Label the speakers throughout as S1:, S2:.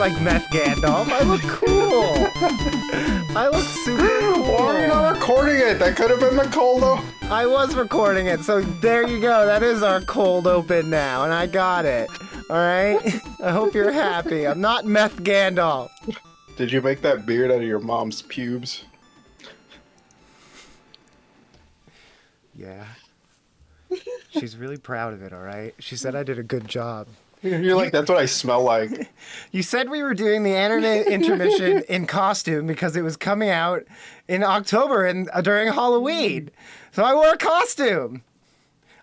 S1: like Meth Gandalf. I look cool. I look super cool.
S2: Why are you not recording it? That could have been the cold open.
S1: I was recording it, so there you go. That is our cold open now, and I got it. All right? I hope you're happy. I'm not Meth Gandalf.
S2: Did you make that beard out of your mom's pubes?
S1: Yeah. She's really proud of it, all right? She said I did a good job.
S2: You're like, that's what I smell like.
S1: You said we were doing the anime intermission in costume because it was coming out in October and during Halloween. So I wore a costume.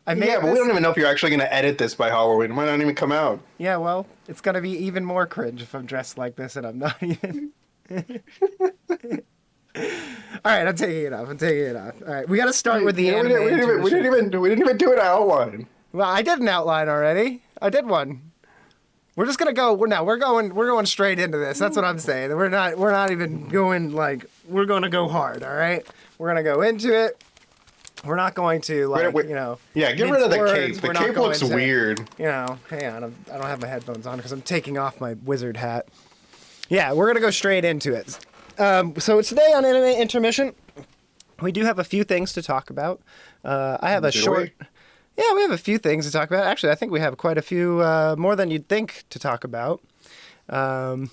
S2: But we don't even know if you're actually going to edit this by Halloween. It might not even come out.
S1: Yeah, well, it's going to be even more cringe if I'm dressed like this and I'm not even... All right, I'm taking it off. All right, we got to start with the anime intermission.
S2: We didn't even do an outline.
S1: Well, I did an outline already. I did one. We're just gonna go. We're going straight into this. That's what I'm saying. We're not even going like. We're gonna go hard. All right. We're gonna go into it. We're not going to like
S2: Yeah, get rid of the cape. The cape looks weird.
S1: Hang on. I don't have my headphones on because I'm taking off my wizard hat. Yeah, we're gonna go straight into it. So today on Anime Intermission, we do have a few things to talk about. I have a short. Yeah, we have a few things to talk about. Actually, I think we have quite a few, more than you'd think to talk about. I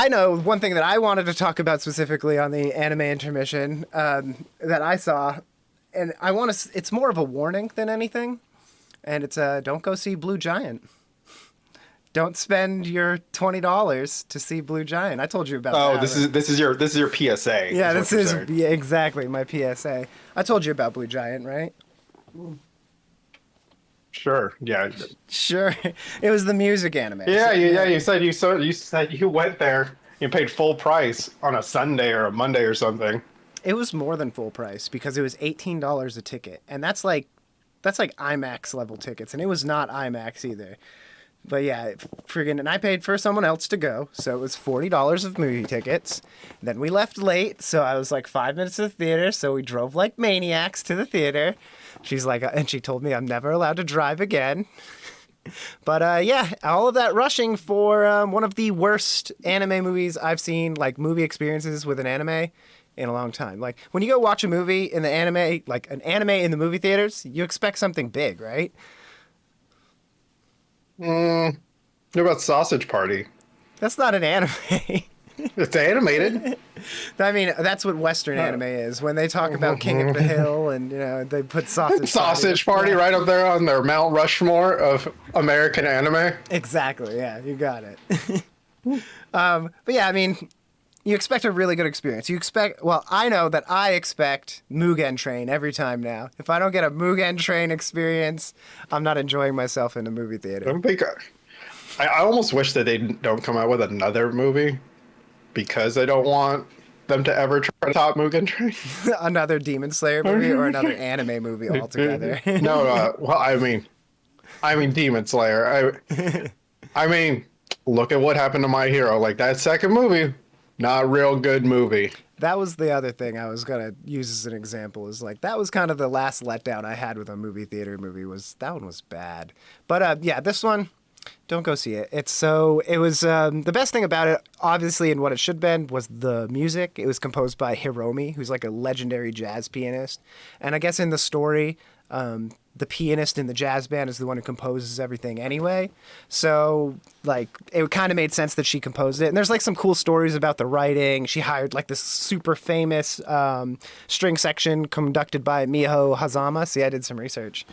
S1: know one thing that I wanted to talk about specifically on the anime intermission that I saw, and it's more of a warning than anything, and it's don't go see Blue Giant. Don't spend your $20 to see Blue Giant. I told you about that.
S2: Oh, this is your PSA.
S1: Yeah, this is exactly my PSA. I told you about Blue Giant, right?
S2: Sure. Yeah.
S1: Sure. It was the music anime.
S2: Yeah. You said you went there. You paid full price on a Sunday or a Monday or something.
S1: It was more than full price because it was $18 a ticket, and that's like IMAX level tickets, and it was not IMAX either. But yeah, and I paid for someone else to go, so it was $40 of movie tickets. Then we left late, so I was like 5 minutes to the theater, so we drove like maniacs to the theater. She's like, and she told me I'm never allowed to drive again. But yeah, all of that rushing for one of the worst anime movies I've seen, like movie experiences with an anime in a long time. Like when you go watch a movie in the anime, like an anime in the movie theaters, you expect something big, right?
S2: What about Sausage Party?
S1: That's not an anime.
S2: It's animated.
S1: I mean, that's what Western anime is. When they talk about King of the Hill and, they put Sausage
S2: Party right up there on their Mount Rushmore of American anime.
S1: Exactly, yeah, you got it. But yeah, I mean, you expect a really good experience. I know that I expect Mugen Train every time now. If I don't get a Mugen Train experience, I'm not enjoying myself in a movie theater.
S2: I almost wish that they don't come out with another movie because I don't want them to ever try to top Mugen Train.
S1: Another Demon Slayer movie or another anime movie altogether.
S2: No, well, I mean Demon Slayer. I mean, look at what happened to My Hero. Like that second movie. Not a real good movie.
S1: That was the other thing I was going to use as an example is like, that was kind of the last letdown I had with a movie theater movie that one was bad. But yeah, this one, don't go see it. It was, the best thing about it, obviously, and what it should have been was the music. It was composed by Hiromi, who's like a legendary jazz pianist. And I guess in the story, the pianist in the jazz band is the one who composes everything anyway. So, like, it kind of made sense that she composed it. And there's, like, some cool stories about the writing. She hired, like, this super famous string section conducted by Miho Hazama. See, I did some research.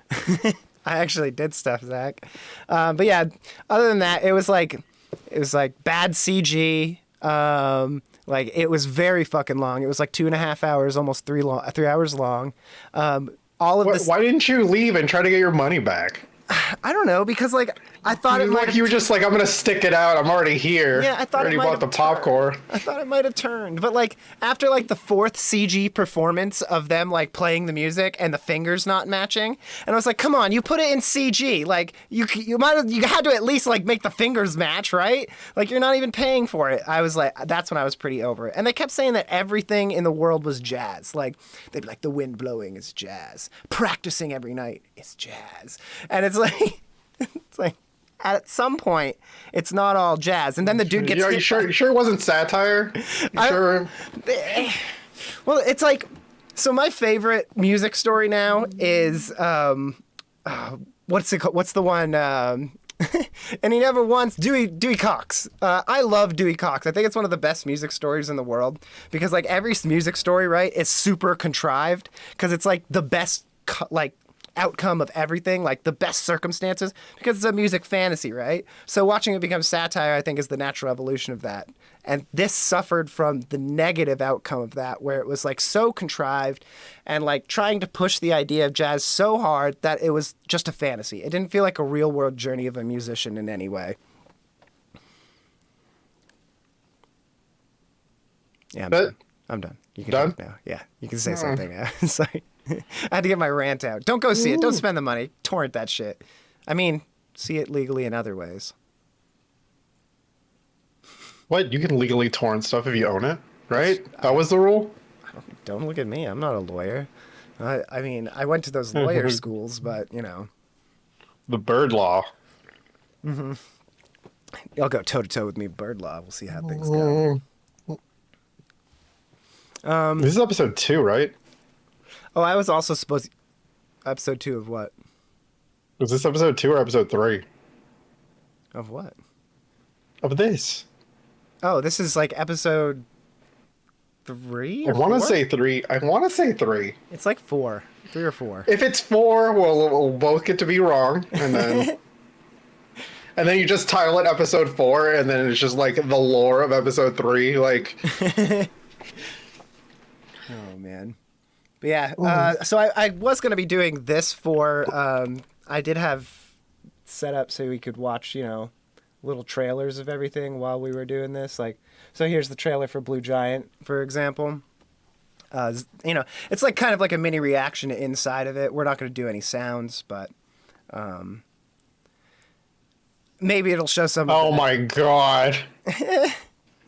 S1: I actually did stuff, Zach. But, yeah, other than that, it was, like, bad CG. Like, it was very fucking long. It was, like, 2.5 hours, almost 3 hours long.
S2: Why didn't you leave and try to get your money back?
S1: I don't know, because like I thought it might.
S2: You were just like, I'm gonna stick it out. I'm already here.
S1: Yeah, I thought
S2: already bought the popcorn.
S1: I thought it might have turned, but like after like the fourth CG performance of them like playing the music and the fingers not matching, and I was like, come on, you put it in CG. Like you had to at least like make the fingers match, right? Like you're not even paying for it. I was like, that's when I was pretty over it. And they kept saying that everything in the world was jazz. Like they'd be like, the wind blowing is jazz. Practicing every night is jazz. And it's like, at some point, it's not all jazz. And then the dude gets
S2: Are you sure it wasn't satire? Sure?
S1: Well, it's like, so my favorite music story now is, what's it called? What's the one, and he never once, Dewey Cox. I love Dewey Cox. I think it's one of the best music stories in the world because like every music story, right, is super contrived because it's like the best, like, outcome of everything, like the best circumstances, because it's a music fantasy, right? So watching it become satire, I think, is the natural evolution of that. And this suffered from the negative outcome of that, where it was like so contrived and like trying to push the idea of jazz so hard that it was just a fantasy. It didn't feel like a real world journey of a musician in any way. Yeah, I'm done. You can talk now. Yeah, you can say something. Sorry. I had to get my rant out. Don't go see it. Don't spend the money. Torrent that shit. I mean, see it legally in other ways.
S2: What? You can legally torrent stuff if you own it, right? That was the rule?
S1: Don't look at me. I'm not a lawyer. I mean, I went to those lawyer schools, but, you know.
S2: The bird law.
S1: Mm-hmm. You'll go toe-to-toe with me, bird law. We'll see how things go.
S2: This is episode 2, right?
S1: Oh, I was also supposed... Episode 2 of what?
S2: Was this episode 2 or episode 3?
S1: Of what?
S2: Of this.
S1: Oh, this is like episode 3
S2: I
S1: or
S2: want to
S1: 4?
S2: say 3. I want to say 3.
S1: It's like 4. 3 or 4.
S2: If it's 4, we'll both get to be wrong, and then... and then you just title it episode 4, and then it's just like the lore of episode 3, like...
S1: Oh, man. But yeah, so I was going to be doing this for... I did have set up so we could watch, you know, little trailers of everything while we were doing this. Like, so here's the trailer for Blue Giant, for example. You know, it's like kind of like a mini reaction inside of it. We're not going to do any sounds, but maybe it'll show some.
S2: Oh my god!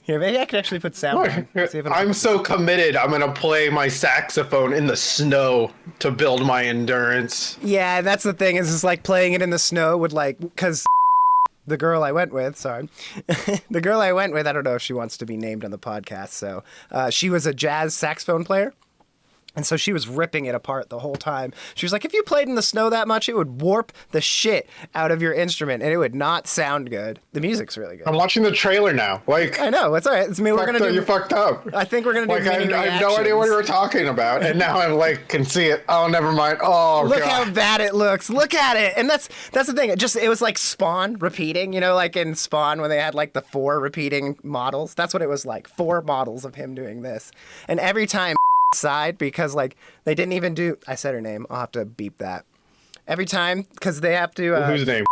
S1: Here, maybe I could actually put sound on. See if
S2: I'm so committed. I'm gonna play my saxophone in the snow to build my endurance.
S1: Yeah, that's the thing. Is like playing it in the snow would like because. The girl I went with, the girl I went with, I don't know if she wants to be named on the podcast. So she was a jazz saxophone player. And so she was ripping it apart the whole time. She was like, if you played in the snow that much, it would warp the shit out of your instrument and it would not sound good. The music's really good.
S2: I'm watching the trailer now. Like,
S1: I know, it's all right. It's me. We're gonna do.
S2: You fucked up.
S1: I think we're gonna do.
S2: Like,
S1: mini
S2: I have no idea what you were talking about, and now I'm like, can see it. Oh, never mind. Oh,
S1: look
S2: god.
S1: how bad it looks. Look at it. And that's the thing. It was like Spawn repeating. You know, like in Spawn when they had like the 4 repeating models. That's what it was like. 4 models of him doing this, and every time. Side because like they didn't even do. I said her name. I'll have to beep that every time because they have to.
S2: Whose name?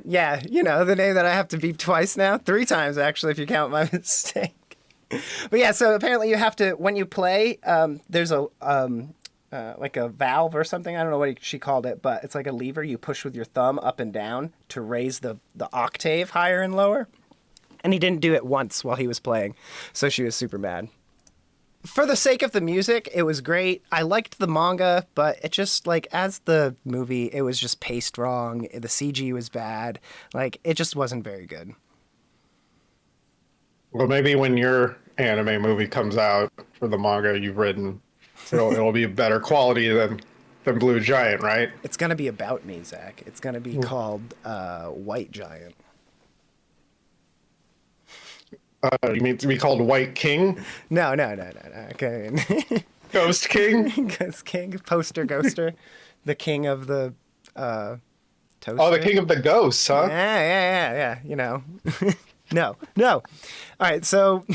S1: Yeah, you know the name that I have to beep twice now, 3 times actually if you count my mistake. But yeah, so apparently you have to when you play. There's a like a valve or something. I don't know what she called it, but it's like a lever you push with your thumb up and down to raise the octave higher and lower. And he didn't do it once while he was playing, so she was super mad. For the sake of the music, it was great. I liked the manga, but it just, like, as the movie, it was just paced wrong. The CG was bad. Like, it just wasn't very good.
S2: Well, maybe when your anime movie comes out for the manga you've written, it'll be better quality than Blue Giant, right?
S1: It's going to be about me, Zach. It's going to be called White Giant.
S2: You mean to be called White King?
S1: No. Okay.
S2: Ghost King?
S1: Ghost King, poster ghoster. The king of the toaster.
S2: Oh, the king of the ghosts, huh?
S1: Yeah. You know. No. All right, so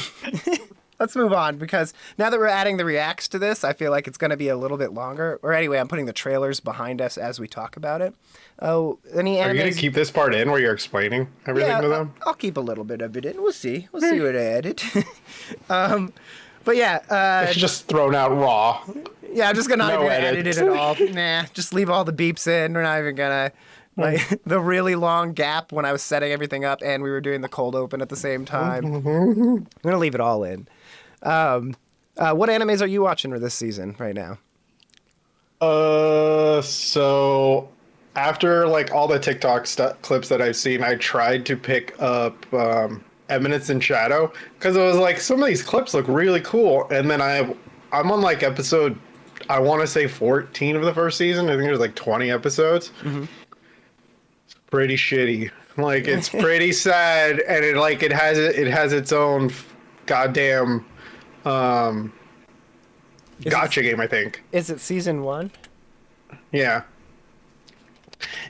S1: let's move on because now that we're adding the reacts to this, I feel like it's going to be a little bit longer. Or anyway, I'm putting the trailers behind us as we talk about it. Oh, any animes?
S2: Are you going to keep this part in where you're explaining everything to them?
S1: I'll keep a little bit of it in. We'll see what I added. But yeah.
S2: It's just thrown out raw.
S1: Yeah, I'm just going to not even
S2: edit.
S1: edit it at all. Nah, just leave all the beeps in. We're not even going to. Like the really long gap when I was setting everything up and we were doing the cold open at the same time. I'm going to leave it all in. What animes are you watching for this season right now?
S2: So after like all the TikTok clips that I've seen, I tried to pick up Eminence and Shadow because it was like some of these clips look really cool, and then I'm on like episode, I want to say 14 of the first season. I think there's like 20 episodes.
S1: Mm-hmm.
S2: It's pretty shitty. Like it's pretty sad, and it has its own goddamn gotcha game, I think.
S1: Is it season 1?
S2: Yeah.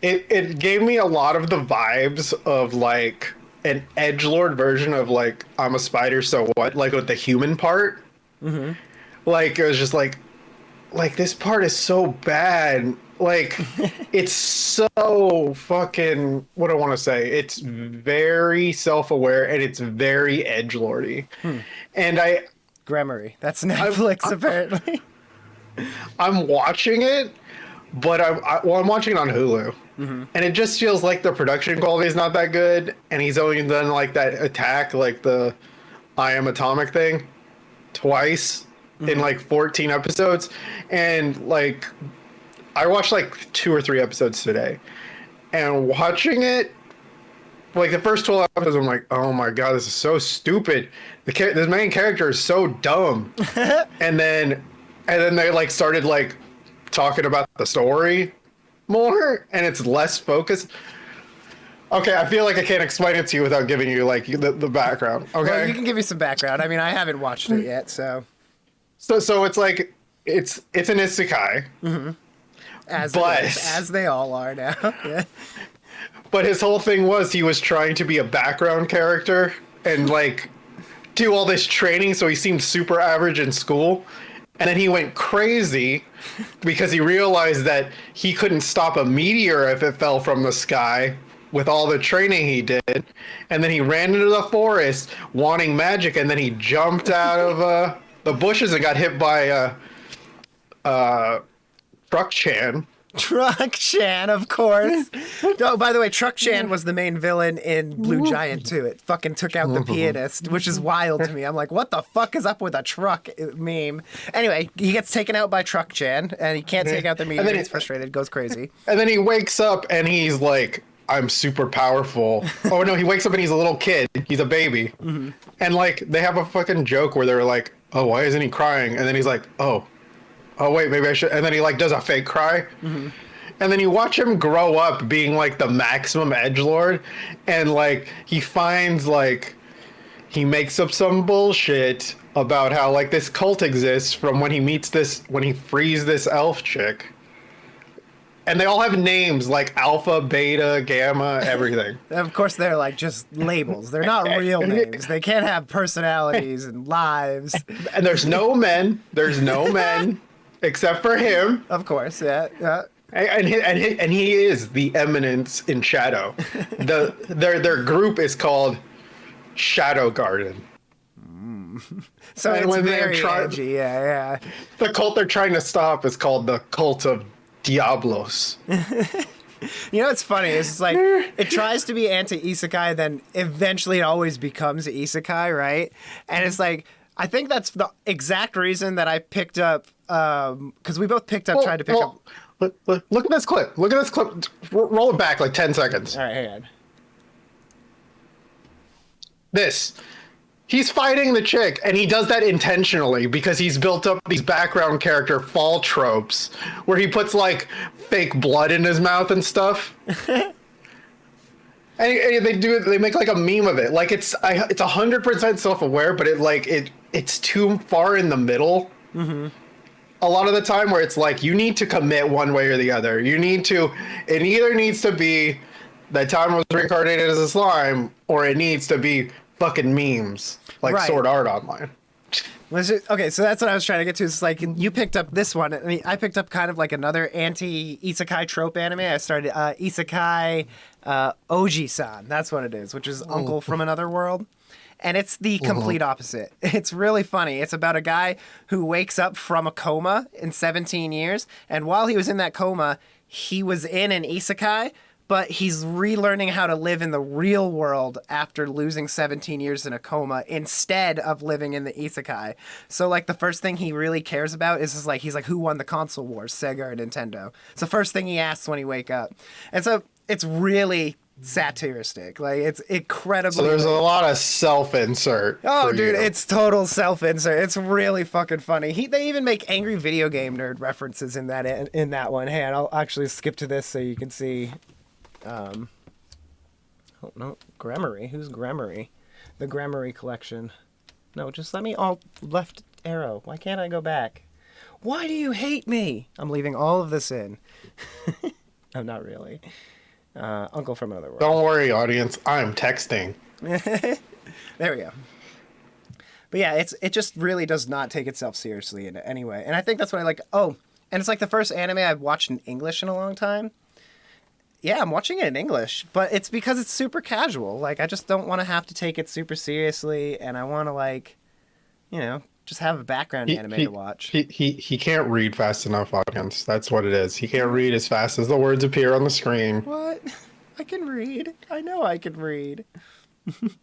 S2: It gave me a lot of the vibes of like an edgelord version of like I'm a spider, so what? Like with the human part.
S1: Mm-hmm.
S2: Like it was just like this part is so bad. Like it's so fucking, what do I want to say? It's very self-aware and it's very edgelordy. And
S1: Grammary. That's Netflix apparently.
S2: I'm watching it, but I'm watching it on Hulu, and it just feels like the production quality is not that good, and he's only done like that attack, like the I Am Atomic thing, twice in like 14 episodes, and like I watched like 2 or 3 episodes today, and watching it, like the first 12 episodes, I'm like, oh my god, this is so stupid. This main character is so dumb, and then they like started like talking about the story more, and it's less focused. Okay, I feel like I can't explain it to you without giving you like the background. Okay,
S1: well, you can give me some background. I mean, I haven't watched it yet, so
S2: it's like it's an isekai,
S1: as they all are now. Yeah.
S2: But his whole thing was he was trying to be a background character and like do all this training, so he seemed super average in school. And then he went crazy because he realized that he couldn't stop a meteor if it fell from the sky with all the training he did. And then he ran into the forest wanting magic, and then he jumped out of the bushes and got hit by Truck-chan.
S1: Truck-chan, of course. Oh, by the way, Truck-chan was the main villain in Blue Giant too. It fucking took out the pianist, which is wild to me. I'm like, what the fuck is up with a truck meme? Anyway, he gets taken out by Truck-chan, and he can't take out the meteor. He's frustrated, goes crazy.
S2: And then he wakes up and he's like, I'm super powerful. Oh no, he wakes up and he's a little kid. He's a baby. And like, they have a fucking joke where they're like, oh, why isn't he crying? And then he's like, oh wait, maybe I should. And then he like does a fake cry. And then you watch him grow up being like the maximum edgelord, and like he finds like he makes up some bullshit about how like this cult exists from when he frees this elf chick. And they all have names like Alpha, Beta, Gamma, everything.
S1: Of course, they're like just labels. They're not real names. They can't have personalities and lives.
S2: And there's no men. There's no men. Except for him.
S1: Of course, yeah.
S2: And he is the Eminence in Shadow. Their group is called Shadow Garden.
S1: So
S2: and
S1: it's very edgy, yeah.
S2: The cult they're trying to stop is called the Cult of Diablos.
S1: You know what's funny? It's like it tries to be anti-isekai, then eventually it always becomes isekai, right? And it's like, I think that's the exact reason that I picked up, because we both tried to pick up.
S2: Look at this clip. Roll it back like 10 seconds.
S1: All right, hang on.
S2: He's fighting the chick, and he does that intentionally because he's built up these background character fall tropes where he puts like fake blood in his mouth and stuff. And they make like a meme of it. Like it's 100% self-aware, but it's too far in the middle. A lot of the time where it's like you need to commit one way or the other. It either needs to be that Time was reincarnated as a slime, or it needs to be fucking memes like Sword Art Online.
S1: Okay, so that's what I was trying to get to. It's like you picked up this one. I mean, I picked up kind of like another anti-isekai trope anime. I started Isekai Ojisaan. That's what it is, which is Uncle from Another World. And it's the complete opposite. It's really funny. It's about a guy who wakes up from a coma in 17 years. And while he was in that coma, he was in an isekai, but he's relearning how to live in the real world after losing 17 years in a coma instead of living in the isekai. So like the first thing he really cares about is like he's like, who won the console wars, Sega or Nintendo? It's the first thing he asks when he wake up. And so it's really satiristic. Like it's incredibly.
S2: So there's a lot of self-insert.
S1: Oh, dude, it's total self-insert. It's really fucking funny. They even make angry video game nerd references in that one. Hey, and I'll actually skip to this so you can see. Oh no, Grammary. Who's Grammary? The Grammary collection. No, just let me all left arrow. Why can't I go back? Why do you hate me? I'm leaving all of this in. I'm not really. Uncle from Another World.
S2: Don't worry, audience. I'm texting.
S1: There we go. But yeah, it just really does not take itself seriously in any way. And I think that's what I like. Oh, and it's like the first anime I've watched in English in a long time. Yeah, I'm watching it in English, but it's because it's super casual. Like, I just don't want to have to take it super seriously, and I want to, like, just have a background anime to watch.
S2: He can't read fast enough, audience. That's what it is. He can't read as fast as the words appear on the screen.
S1: What? I can read. I know I can read.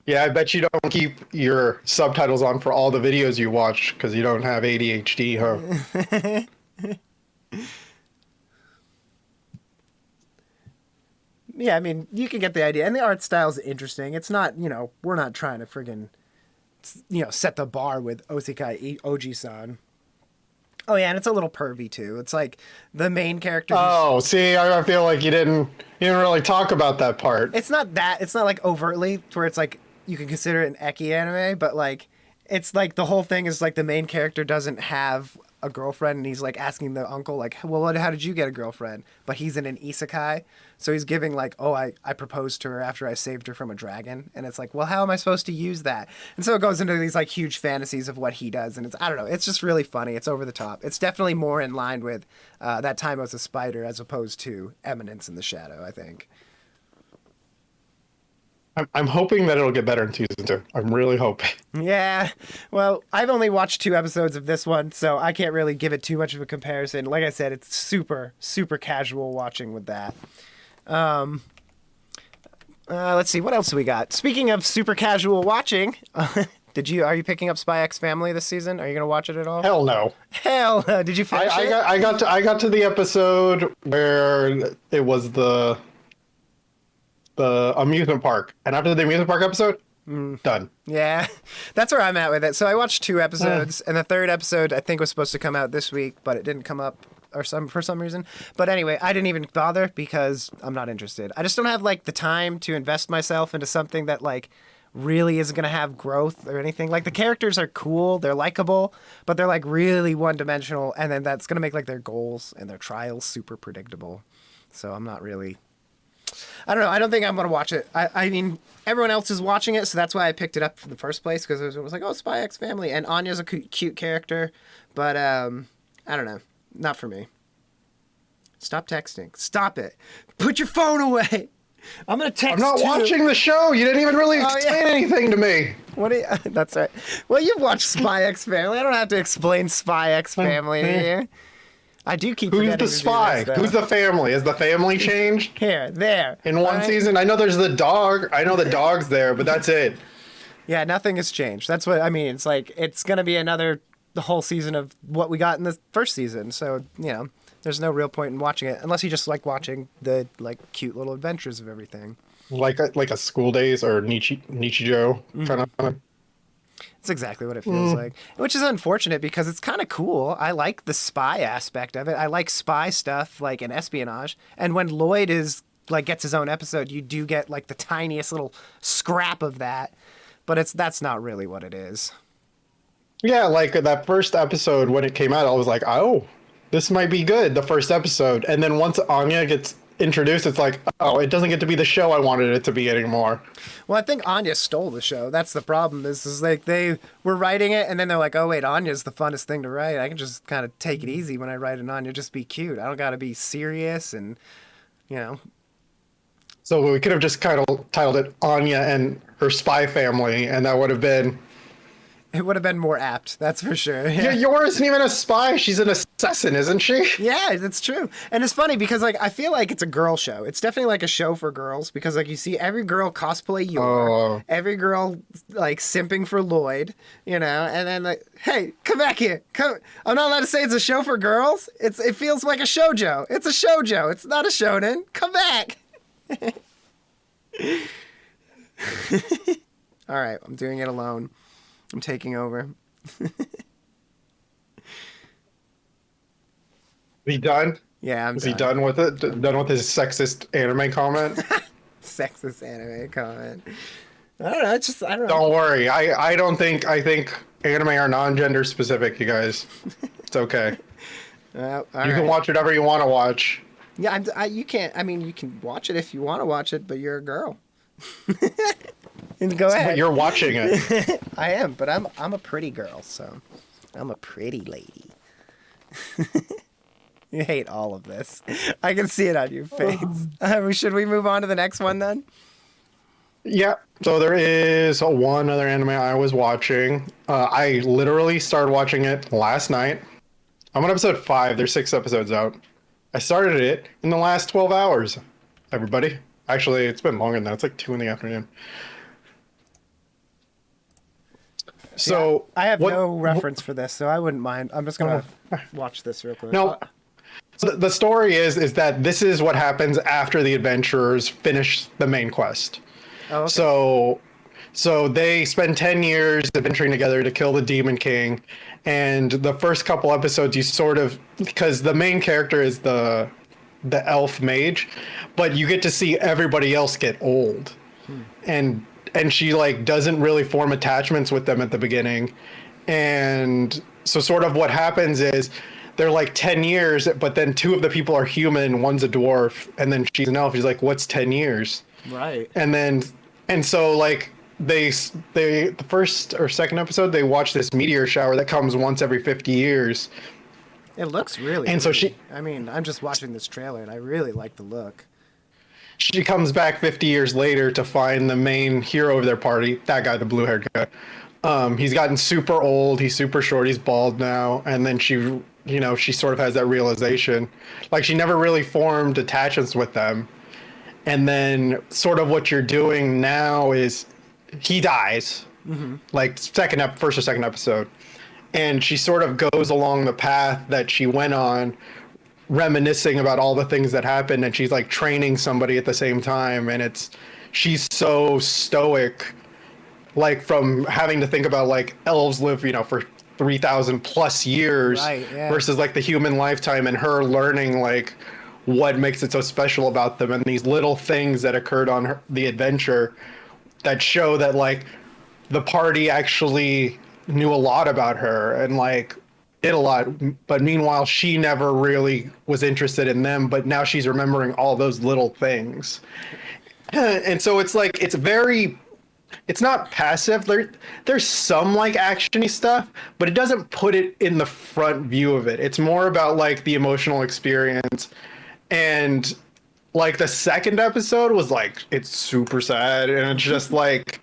S2: Yeah, I bet you don't keep your subtitles on for all the videos you watch because you don't have ADHD, huh?
S1: Yeah, I mean, you can get the idea. And the art style's interesting. It's not, we're not trying to friggin', set the bar with Isekai Ojisaan. Oh, yeah, and it's a little pervy, too. It's like the main character.
S2: Oh, see, I feel like you didn't really talk about that part.
S1: It's not like overtly to where it's like you can consider it an eki anime, but like it's like the whole thing is like the main character doesn't have a girlfriend and he's like asking the uncle like, well, how did you get a girlfriend? But he's in an isekai, so he's giving like, oh, I proposed to her after I saved her from a dragon, and it's like, well, how am I supposed to use that? And so it goes into these like huge fantasies of what he does, and it's, I don't know, it's just really funny. It's over the top. It's definitely more in line with That Time I Was a Spider as opposed to Eminence in the Shadow, I think.
S2: I'm hoping that it'll get better in season 2. I'm really hoping.
S1: Yeah. Well, I've only watched 2 episodes of this one, so I can't really give it too much of a comparison. Like I said, it's super, super casual watching with that. Let's see, what else do we got? Speaking of super casual watching, are you picking up SpyXFamily this season? Are you going to watch it at all?
S2: Hell no.
S1: Hell no. Did you finish it?
S2: I got to the episode where it was the amusement park, and after the amusement park episode, done.
S1: Yeah, that's where I'm at with it. So I watched 2 episodes, and the 3rd episode I think was supposed to come out this week, but it didn't come up for some reason. But anyway, I didn't even bother because I'm not interested. I just don't have like the time to invest myself into something that like really isn't going to have growth or anything. Like the characters are cool, they're likable, but they're like really one-dimensional, and then that's going to make like their goals and their trials super predictable. So I'm not really... I don't know. I don't think I'm going to watch it. I mean, everyone else is watching it, so that's why I picked it up in the first place, because it was like, oh, SpyXFamily. And Anya's a cute character, but I don't know. Not for me. Stop texting. Stop it. Put your phone away. I'm going to text
S2: I'm not watching the show. You didn't even really explain anything to me.
S1: What do you... That's right. Well, you've watched SpyXFamily. I don't have to explain SpyXFamily to you. I do keep
S2: Who's
S1: forgetting
S2: the spy? Who's the family? Has the family changed?
S1: Here, there.
S2: In one season? I know there's the dog. I know the dog's there, but that's it.
S1: Yeah, nothing has changed. That's what I mean. It's like it's going to be the whole season of what we got in the first season. So, there's no real point in watching it unless you just like watching the like cute little adventures of everything.
S2: Like a School Days or Nichijou kind of.
S1: It's exactly what it feels like, which is unfortunate because it's kind of cool. I like the spy aspect of it. I like spy stuff like in espionage. And when Lloyd gets his own episode, you do get like the tiniest little scrap of that, but that's not really what it is.
S2: Yeah, like that first episode when it came out, I was like, oh, this might be good, the first episode. And then once Anya gets introduced, it's like, oh, it doesn't get to be the show I wanted it to be anymore.
S1: Well, I think Anya stole the show. That's the problem. Is like they were writing it, and then they're like, oh, wait, Anya's the funnest thing to write. I can just kind of take it easy when I write an Anya, just be cute. I don't got to be serious and,
S2: So we could have just kind of titled it Anya and Her Spy Family, and that would have been
S1: It would have been more apt, that's for sure.
S2: Yeah, Yor isn't even a spy. She's an assassin, isn't she?
S1: Yeah, that's true. And it's funny because like I feel like it's a girl show. It's definitely like a show for girls because like you see every girl cosplay Yor, every girl like simping for Lloyd, you know, and then like, hey, come back here. Come. I'm not allowed to say it's a show for girls. It feels like a shoujo. It's a shoujo. It's not a shonen. Come back. All right, I'm doing it alone. I'm taking over.
S2: He done?
S1: Yeah,
S2: Is he done with it? Done with his sexist anime comment?
S1: Sexist anime comment. I don't know. It's just I don't know.
S2: Don't worry. I think anime are non-gender specific, you guys. It's okay.
S1: All
S2: You
S1: right.
S2: can watch whatever you want to watch.
S1: Yeah, you can't. I mean, you can watch it if you want to watch it, but you're a girl. And go ahead.
S2: But you're watching it.
S1: I am, but I'm a pretty girl, so I'm a pretty lady. You hate all of this. I can see it on your face. Should we move on to the next one then?
S2: Yeah. So there is one other anime I was watching. I literally started watching it last night. I'm on episode 5. There's 6 episodes out. I started it in the last 12 hours. Everybody. Actually, it's been longer than that. It's like 2 in the afternoon. So
S1: yeah, I have no reference for this, so I wouldn't mind. I'm just gonna watch this real quick.
S2: No. So the story is that this is what happens after the adventurers finish the main quest.
S1: Oh, okay.
S2: So they spend 10 years adventuring together to kill the Demon King, and the first couple episodes you sort of, because the main character is the elf mage, but you get to see everybody else get old. And she like doesn't really form attachments with them at the beginning. And so sort of what happens is they're like 10 years, but then 2 of the people are human, one's a dwarf, and then she's an elf. She's like, what's 10 years?
S1: Right.
S2: And so like they the first or second episode, they watch this meteor shower that comes once every 50 years.
S1: It looks really
S2: And
S1: pretty.
S2: so
S1: I mean, I'm just watching this trailer and I really like the look.
S2: She comes back 50 years later to find the main hero of their party, that guy, the blue-haired guy. He's gotten super old. He's super short. He's bald now. And then she sort of has that realization. Like, she never really formed attachments with them. And then sort of what you're doing now is he dies. Mm-hmm. Like, first or second episode. And she sort of goes along the path that she went on, reminiscing about all the things that happened, and she's like training somebody at the same time, and she's so stoic, like from having to think about like elves live for 3,000 plus years,
S1: right, yeah,
S2: versus like the human lifetime, and her learning like what makes it so special about them and these little things that occurred on the adventure that show that like the party actually knew a lot about her and like did a lot, but meanwhile she never really was interested in them, but now she's remembering all those little things. And so it's like it's not passive. There's some like actiony stuff, but it doesn't put it in the front view of it. It's more about like the emotional experience. And like the second episode was like it's super sad, and it's just like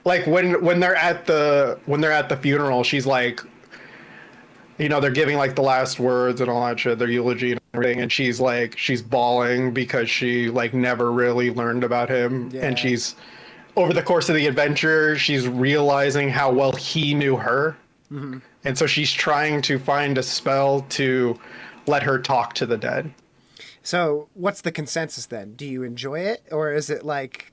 S2: when they're at the funeral, she's like, they're giving like the last words and all that shit, their eulogy and everything, and she's bawling because she like never really learned about him. Yeah. And she's over the course of the adventure, she's realizing how well he knew her. Mm-hmm. And so she's trying to find a spell to let her talk to the dead.
S1: So what's the consensus then? Do you enjoy it, or is it like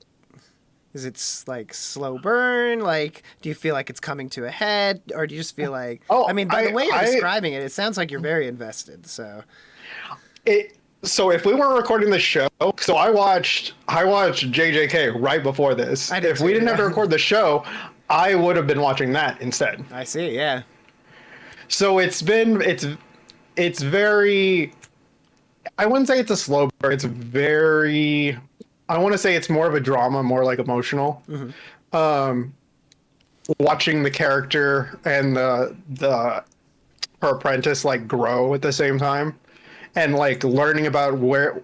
S1: slow burn? Like, do you feel like it's coming to a head, or do you just feel like? I mean, by the way you're describing it, it sounds like you're very invested. So,
S2: so if we weren't recording the show, so I watched JJK right before this. If we didn't have to record the show, I would have been watching that instead.
S1: I see. Yeah.
S2: So it's very. I wouldn't say it's a slow burn. It's very. I want to say it's more of a drama, more like emotional. Mm-hmm. Watching the character and her apprentice like grow at the same time, and like learning about where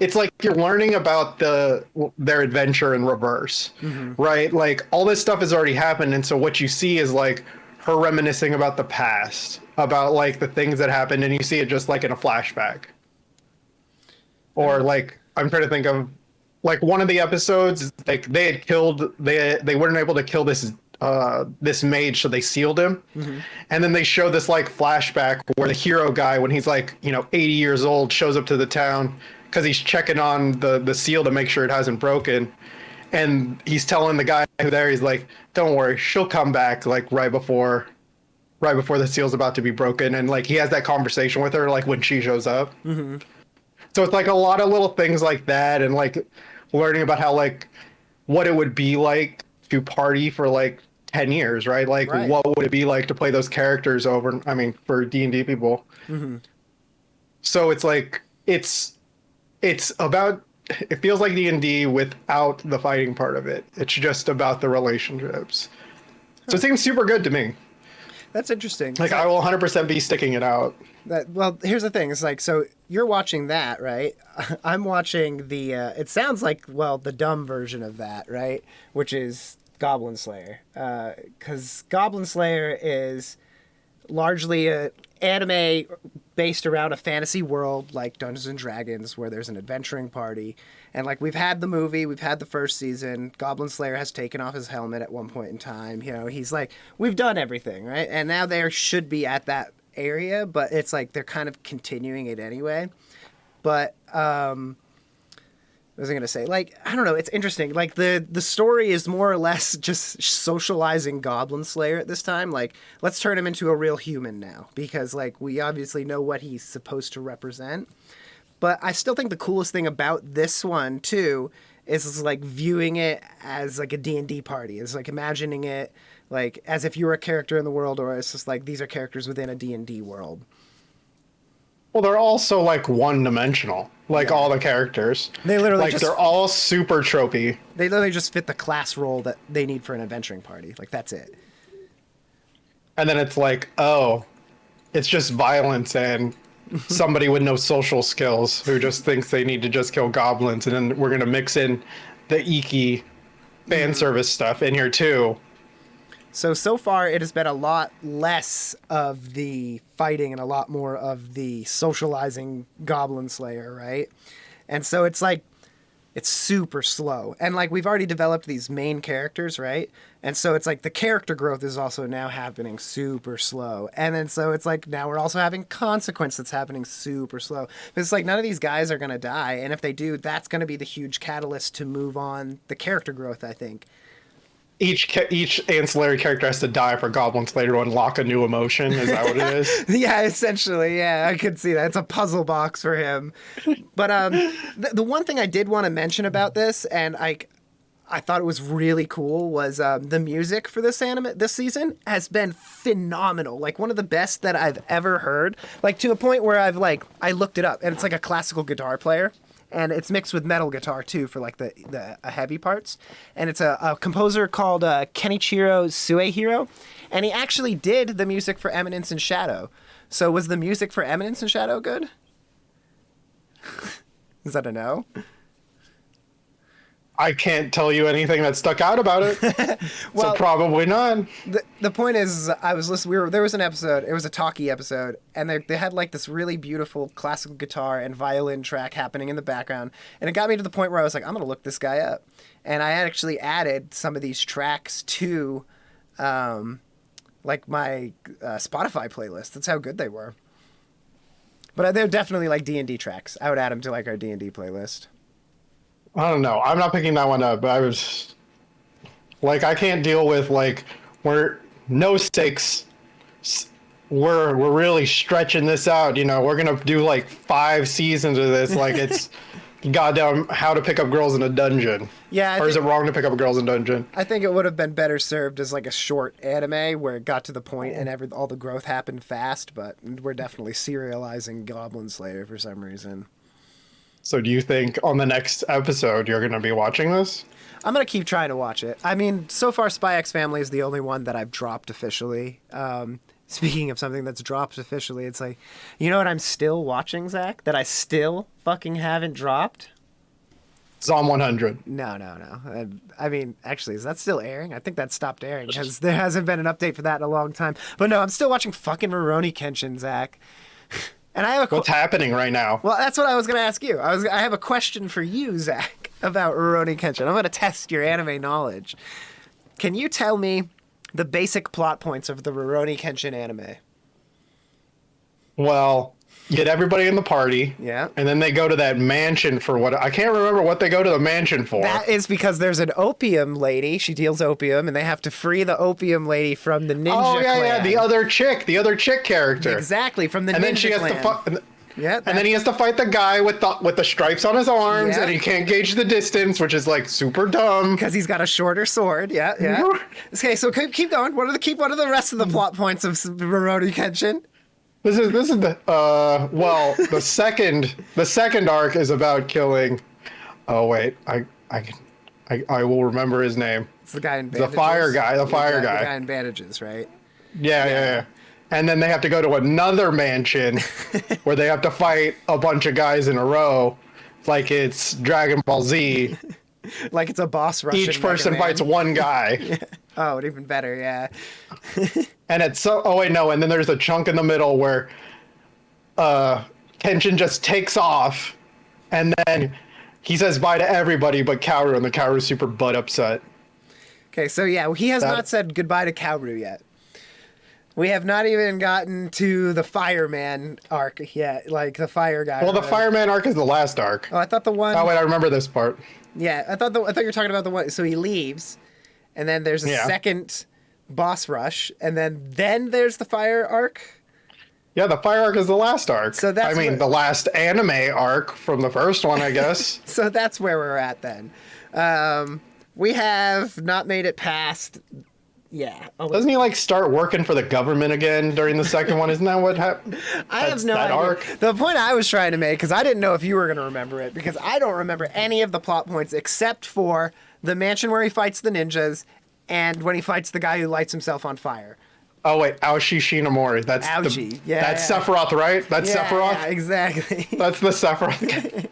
S2: it's like you're learning about their adventure in reverse, mm-hmm. right? Like all this stuff has already happened, and so what you see is like her reminiscing about the past, about like the things that happened, and you see it just like in a flashback. Or like I'm trying to think of like one of the episodes, like they had killed they weren't able to kill this mage, so they sealed him. And then they show this like flashback where the hero guy, when he's like 80 years old, shows up to the town because he's checking on the seal to make sure it hasn't broken. And he's telling the guy who's there, he's like, don't worry, she'll come back like right before the seal's about to be broken. And like he has that conversation with her like when she shows up. So it's like a lot of little things like that, and like learning about how like what it would be like to party for like 10 years, right? Like what would it be like to play those characters over, I mean, for D&D people. So it's like it's about, it feels like D&D without the fighting part of it. It's just about the relationships. So it seems super good to me.
S1: That's interesting.
S2: Like I will 100% be sticking it out.
S1: Well, here's the thing. It's like, so you're watching that, right? I'm watching the, it sounds like, well, the dumb version of that, right? Which is Goblin Slayer. Because Goblin Slayer is largely an anime based around a fantasy world like Dungeons and Dragons, where there's an adventuring party. And like, we've had the movie, we've had the first season. Goblin Slayer has taken off his helmet at one point in time. He's like, we've done everything, right? And now they should be at that area, but it's like they're kind of continuing it anyway. But what was I gonna say? Like, I don't know, it's interesting. Like the story is more or less just socializing Goblin Slayer at this time. Like, let's turn him into a real human now, because like we obviously know what he's supposed to represent. But I still think the coolest thing about this one too is like viewing it as like a D&D party. It's like imagining it like as if you were a character in the world, or it's just like these are characters within a D&D world.
S2: Well, they're also like one-dimensional, like all the characters.
S1: They literally
S2: like they're all super tropey.
S1: They literally just fit the class role that they need for an adventuring party. Like that's it.
S2: And then it's like, oh, it's just violence and somebody with no social skills who just thinks they need to just kill goblins, and then we're gonna mix in the icky fan service stuff in here too.
S1: So far, it has been a lot less of the fighting and a lot more of the socializing Goblin Slayer, right? And so it's like, it's super slow. And like, we've already developed these main characters, right? And so it's like the character growth is also now happening super slow. And then so it's like, now we're also having consequence that's happening super slow. But it's like, none of these guys are going to die. And if they do, that's going to be the huge catalyst to move on the character growth, I think.
S2: Each ancillary character has to die for Goblin Slayer to unlock a new emotion. Is that what it is?
S1: Yeah, essentially. Yeah, I could see that. It's a puzzle box for him. But the one thing I did want to mention about this, and I thought it was really cool, was the music for this season has been phenomenal. Like one of the best that I've ever heard. Like to a point where I looked it up, and it's like a classical guitar player. And it's mixed with metal guitar too for like the heavy parts. And it's a composer called Kenichiro Suehiro, and he actually did the music for Eminence and Shadow. So was the music for Eminence and Shadow good? Is that a no?
S2: I can't tell you anything that stuck out about it. Well, so probably not.
S1: The point is, I was listening. There was an episode. It was a talkie episode, and they had like this really beautiful classical guitar and violin track happening in the background, and it got me to the point where I was like, I'm gonna look this guy up, and I actually added some of these tracks to, like my Spotify playlist. That's how good they were. But they're definitely like D&D tracks. I would add them to like our D&D playlist.
S2: I don't know. I'm not picking that one up, but I was like, I can't deal with like, we're no stakes. We're really stretching this out. We're going to do like 5 seasons of this. Like it's goddamn How to Pick Up Girls in a Dungeon.
S1: Yeah.
S2: Or is it wrong to pick up girls in dungeon?
S1: I think it would have been better served as like a short anime where it got to the point and all the growth happened fast, but we're definitely serializing Goblin Slayer for some reason.
S2: So do you think on the next episode you're going to be watching this?
S1: I'm going to keep trying to watch it. I mean, so far SpyXFamily is the only one that I've dropped officially. Speaking of something that's dropped officially, it's like, you know what I'm still watching, Zach? That I still fucking haven't dropped?
S2: Zom 100.
S1: No. I mean, actually, is that still airing? I think that stopped airing because there hasn't been an update for that in a long time. But no, I'm still watching fucking Ruroni Kenshin, Zach. And I have
S2: What's happening right now?
S1: Well, that's what I was going to ask you. I have a question for you, Zach, about Ruroni Kenshin. I'm going to test your anime knowledge. Can you tell me the basic plot points of the Ruroni Kenshin anime?
S2: Well, you get everybody in the party.
S1: Yeah.
S2: And then they go to that mansion for what? I can't remember what they go to the mansion for.
S1: That is because there's an opium lady. She deals opium, and they have to free the opium lady from the ninja clan.
S2: The other chick character.
S1: Exactly, from the ninja clan.
S2: And then she has to fight.
S1: Yeah,
S2: and then he has to fight the guy with the stripes on his arms, and he can't gauge the distance, which is like super dumb.
S1: Because he's got a shorter sword. Yeah. Okay, so keep going. What are the rest of the plot points of Ruroni Kenshin?
S2: This is the the second arc is about killing. Oh wait, I will remember his name.
S1: It's the guy in bandages.
S2: The fire guy. The
S1: guy in bandages, right?
S2: Yeah. And then they have to go to another mansion where they have to fight a bunch of guys in a row, like it's Dragon Ball Z.
S1: Like it's a boss rush.
S2: Each person fights one guy.
S1: Yeah. Oh, even better, yeah.
S2: And it's so. Oh wait, no. And then there's a chunk in the middle where Kenshin just takes off, and then he says bye to everybody but Kaoru, and the Kaoru's super butt upset.
S1: Okay, so yeah, he has not said goodbye to Kaoru yet. We have not even gotten to the fireman arc yet, like the fire guy.
S2: Well, the fireman arc is the last arc.
S1: Oh, I thought the one.
S2: Oh wait, I remember this part.
S1: Yeah, I thought you were talking about the one. So he leaves, and then there's a second boss rush, and then there's the fire arc.
S2: Yeah, the fire arc is the last arc.
S1: So that's
S2: the last anime arc from the first one, I guess.
S1: So that's where we're at then. We have not made it past. Yeah.
S2: Doesn't he start working for the government again during the second one? Isn't that what happened?
S1: I have no idea. Arc? The point I was trying to make, because I didn't know if you were going to remember it, because I don't remember any of the plot points except for the mansion where he fights the ninjas and when he fights the guy who lights himself on fire.
S2: Oh wait, Aoshi Shinomori. That's
S1: Aoshi.
S2: That's Sephiroth, right? That's Sephiroth.
S1: Yeah, exactly.
S2: That's the Sephiroth guy.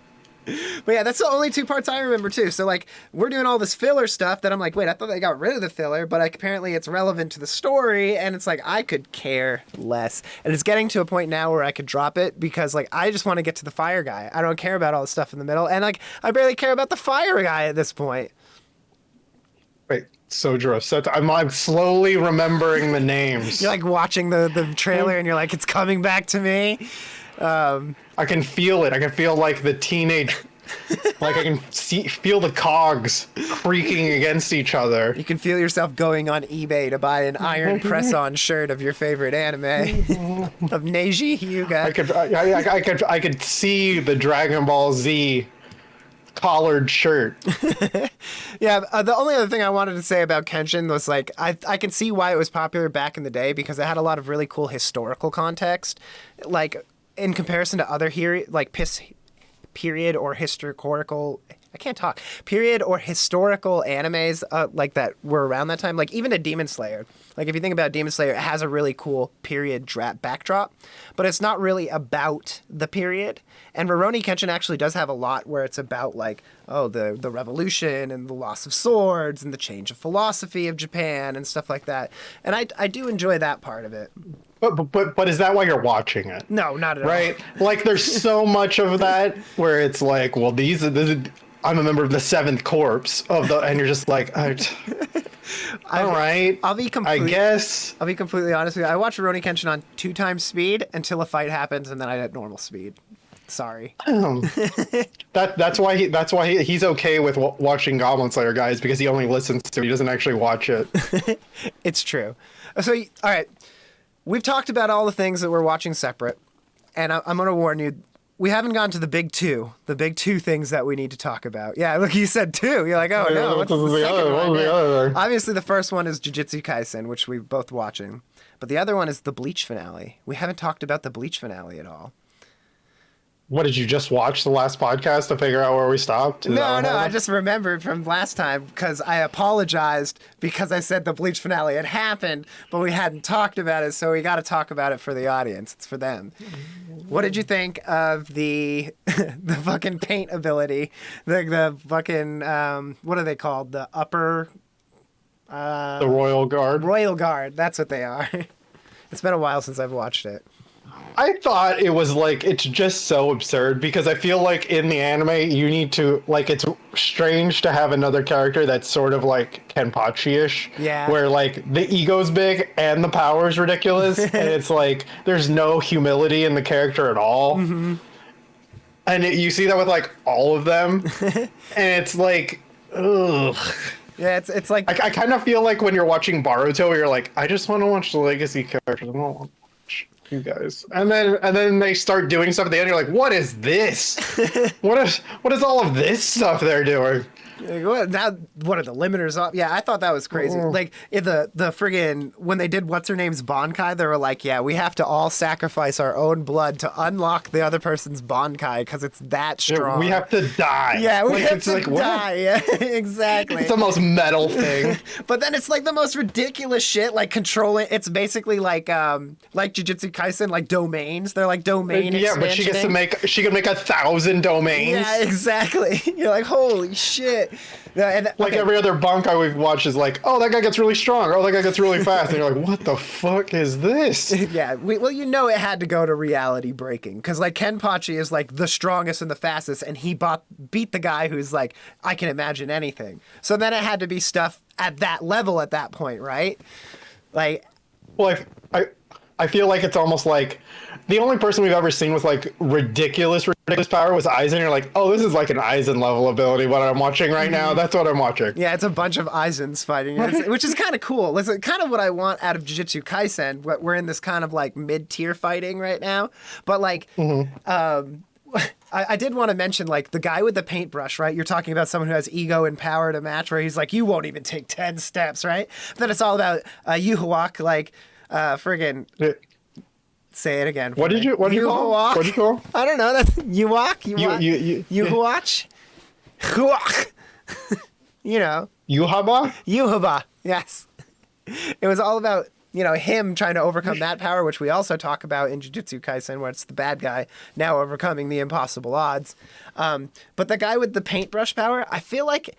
S1: But yeah, that's the only two parts I remember too. So we're doing all this filler stuff that I'm like, wait, I thought they got rid of the filler, but apparently it's relevant to the story, and it's I could care less. And it's getting to a point now where I could drop it because I just want to get to the fire guy. I don't care about all the stuff in the middle, and I barely care about the fire guy at this point.
S2: Wait, Sojiro. I'm slowly remembering the names.
S1: You're watching the trailer, and you're it's coming back to me.
S2: I can feel it. I can feel the teenage, I can feel the cogs creaking against each other.
S1: You can feel yourself going on eBay to buy an iron press-on shirt of your favorite anime of Neji Hyuga.
S2: I could see the Dragon Ball Z collared shirt.
S1: Yeah, the only other thing I wanted to say about Kenshin was I can see why it was popular back in the day because it had a lot of really cool historical context, in comparison to other period or historical. I can't talk. Period or historical animes that were around that time, even a Demon Slayer. If you think about Demon Slayer, it has a really cool period backdrop, but it's not really about the period. And Ruroni Kenshin actually does have a lot where it's about the revolution and the loss of swords and the change of philosophy of Japan and stuff like that. And I do enjoy that part of it.
S2: But is that why you're watching it?
S1: No, not at all.
S2: Right? There's so much of that where it's well, this is I'm a member of the Seventh Corps and you're just all right. I guess.
S1: I'll be completely honest with you. I watch Ruroni Kenshin on 2x speed until a fight happens, and then I at normal speed. Sorry.
S2: That's why he's okay with watching Goblin Slayer, guys, because he only listens to it. He doesn't actually watch it.
S1: It's true. So, all right. We've talked about all the things that we're watching separate, and I'm going to warn you, we haven't gotten to the big two things that we need to talk about. Yeah, look, you said two. You're oh no, what's the second one? Yeah. Obviously, the first one is Jujutsu Kaisen, which we're both watching, but the other one is the Bleach finale. We haven't talked about the Bleach finale at all.
S2: What, did you just watch the last podcast to figure out where we stopped?
S1: No, I just remembered from last time because I apologized because I said the Bleach finale had happened, but we hadn't talked about it, so we got to talk about it for the audience. It's for them. What did you think of the the fucking paint ability, the fucking what are they called? The upper
S2: The Royal Guard.
S1: Royal Guard. That's what they are. It's been a while since I've watched it.
S2: I thought it was like, it's just so absurd because I feel like in the anime you need to, like, it's strange to have another character that's sort of like Kenpachi-ish.
S1: Yeah.
S2: Where like the ego's big and the power's ridiculous. And it's like, there's no humility in the character at all. Mm-hmm. And you see that with like all of them. And it's like, ugh.
S1: Yeah, it's like...
S2: I kind of feel like when you're watching Boruto, you're like, I just want to watch the legacy characters. I don't want to watch you guys. And then they start doing stuff at the end. You're like, what is this? what is all of this stuff they're doing?
S1: Now, what are the limiters up? Yeah, I thought that was crazy. Like, the friggin' when they did what's her name's Bankai, they were like, yeah, we have to all sacrifice our own blood to unlock the other person's Bankai because it's that strong.
S2: We have to die.
S1: Yeah, we have to
S2: like,
S1: die. Yeah, exactly.
S2: It's the most metal thing.
S1: But then it's like the most ridiculous shit, like controlling. It's basically like Jujutsu Kaisen, like domains. They're like domain
S2: Yeah, but she can make 1,000 domains.
S1: Yeah, exactly. You're like, holy shit. And,
S2: like every other Bankai we've watched is like, oh, that guy gets really strong. Oh, that guy gets really fast. And you're like, what the fuck is this?
S1: Yeah, well, you know it had to go to reality breaking because like Kenpachi is like the strongest and the fastest, and he beat the guy who's like, I can imagine anything. So then it had to be stuff at that level at that point, right? Like,
S2: well, I feel like it's almost like the only person we've ever seen with like ridiculous power was Aizen. You're like, oh, this is like an Aizen level ability. What I'm watching right now, that's what I'm watching.
S1: Yeah, it's a bunch of Aizens fighting, which is kind of cool. It's kind of what I want out of Jujutsu Kaisen. We're in this kind of like mid-tier fighting right now, but like, I did want to mention like the guy with the paintbrush, right? You're talking about someone who has ego and power to match, where he's like, you won't even take 10 steps, right? But then it's all about Yuhuwak, like friggin'. Say it again.
S2: What did you call him?
S1: I don't know. That's Yuwak. Yuhuwach. Huwak. You know. Yuhaba. Yes. It was all about, him trying to overcome that power, which we also talk about in Jujutsu Kaisen, where it's the bad guy now overcoming the impossible odds. But the guy with the paintbrush power, I feel like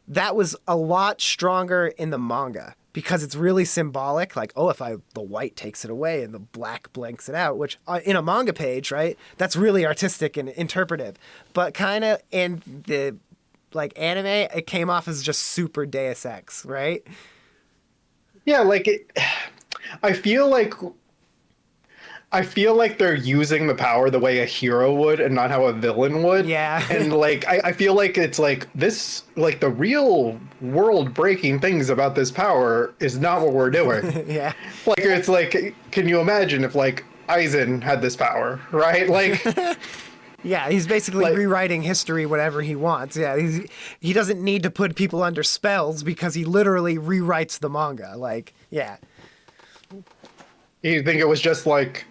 S1: that was a lot stronger in the manga. Because it's really symbolic, like, oh, if the white takes it away and the black blanks it out, which in a manga page, right, that's really artistic and interpretive. But kind of in the, like, anime, it came off as just super Deus Ex, right?
S2: Yeah, like, I feel like they're using the power the way a hero would and not how a villain would.
S1: Yeah.
S2: And like I feel like it's like this, like the real world breaking things about this power is not what we're doing.
S1: Yeah.
S2: Like it's like, can you imagine if like Aizen had this power, right? Like
S1: yeah, he's basically rewriting history whatever he wants. Yeah, he doesn't need to put people under spells because he literally rewrites the manga. Like, yeah.
S2: You think it was just like,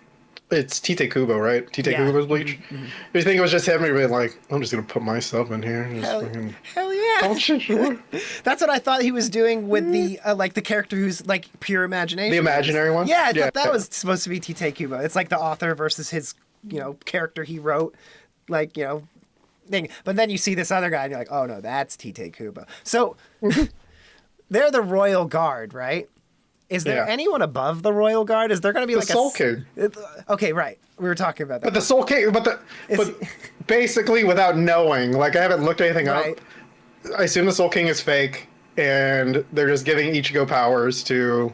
S2: it's Tite Kubo, right? Tite Kubo's Bleach. Mm-hmm. You think it was just him being like, I'm just gonna put myself in here. And just
S1: hell yeah!
S2: Sure.
S1: That's what I thought he was doing with the like the character who's like pure imagination.
S2: The imaginary one.
S1: Yeah, I thought that was supposed to be Tite Kubo. It's like the author versus his character he wrote, like thing. But then you see this other guy and you're like, oh no, that's Tite Kubo. So they're the Royal Guard, right? Is there anyone above the Royal Guard? Is there going to be like
S2: the Soul King?
S1: Okay, right. We were talking about that.
S2: But the Soul King, but basically without knowing, like I haven't looked anything up. I assume the Soul King is fake, and they're just giving Ichigo powers to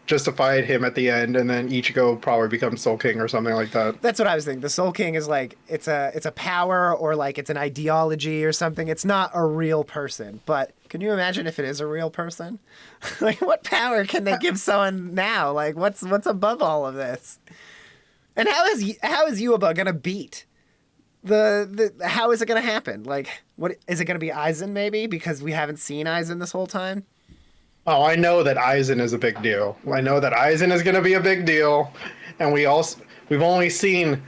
S2: justify him at the end, and then Ichigo probably becomes Soul King or something like that.
S1: That's what I was thinking. The Soul King is like it's a power or like it's an ideology or something. It's not a real person, but. Can you imagine if it is a real person? Like, what power can they give someone now? Like, what's above all of this? And how is Yuaba gonna beat the? How is it gonna happen? Like, what is it gonna be? Aizen maybe because we haven't seen Aizen this whole time.
S2: Oh, I know that Aizen is a big deal. I know that Aizen is gonna be a big deal, and we've only seen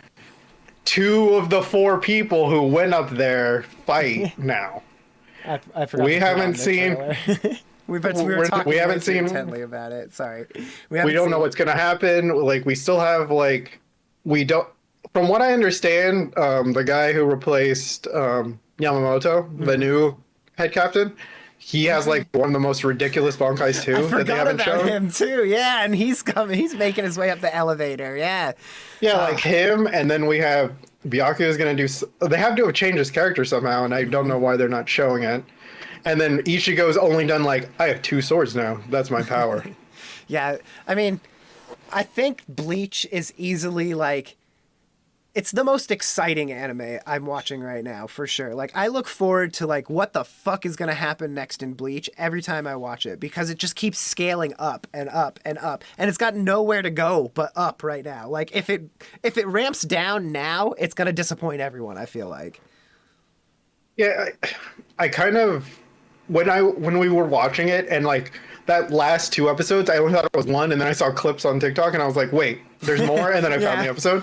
S2: 2 of the 4 people who went up there fight now.
S1: I forgot. We haven't seen. we
S2: haven't seen
S1: intently about it. Sorry,
S2: we don't know what's gonna happen. Like we still have like we don't. from what I understand, the guy who replaced Yamamoto, the new head captain, he has like one of the most ridiculous bankais
S1: I
S2: too that they
S1: forgot
S2: haven't
S1: about
S2: shown.
S1: him too. Yeah, and he's coming. He's making his way up the elevator. Yeah.
S2: Yeah, like him, and then we have Byakuya is gonna do. They have to have changed his character somehow, and I don't know why they're not showing it. And then Ichigo's only done like, I have 2 swords now. That's my power.
S1: Yeah. I mean, I think Bleach is easily like, it's the most exciting anime I'm watching right now, for sure. Like, I look forward to, like, what the fuck is going to happen next in Bleach every time I watch it, because it just keeps scaling up and up and up, and it's got nowhere to go but up right now. Like, if it ramps down now, it's going to disappoint everyone, I feel like.
S2: Yeah, I kind of when we were watching it and like that last 2 episodes, I only thought it was one, and then I saw clips on TikTok and I was like, wait, there's more, and then I found the episode.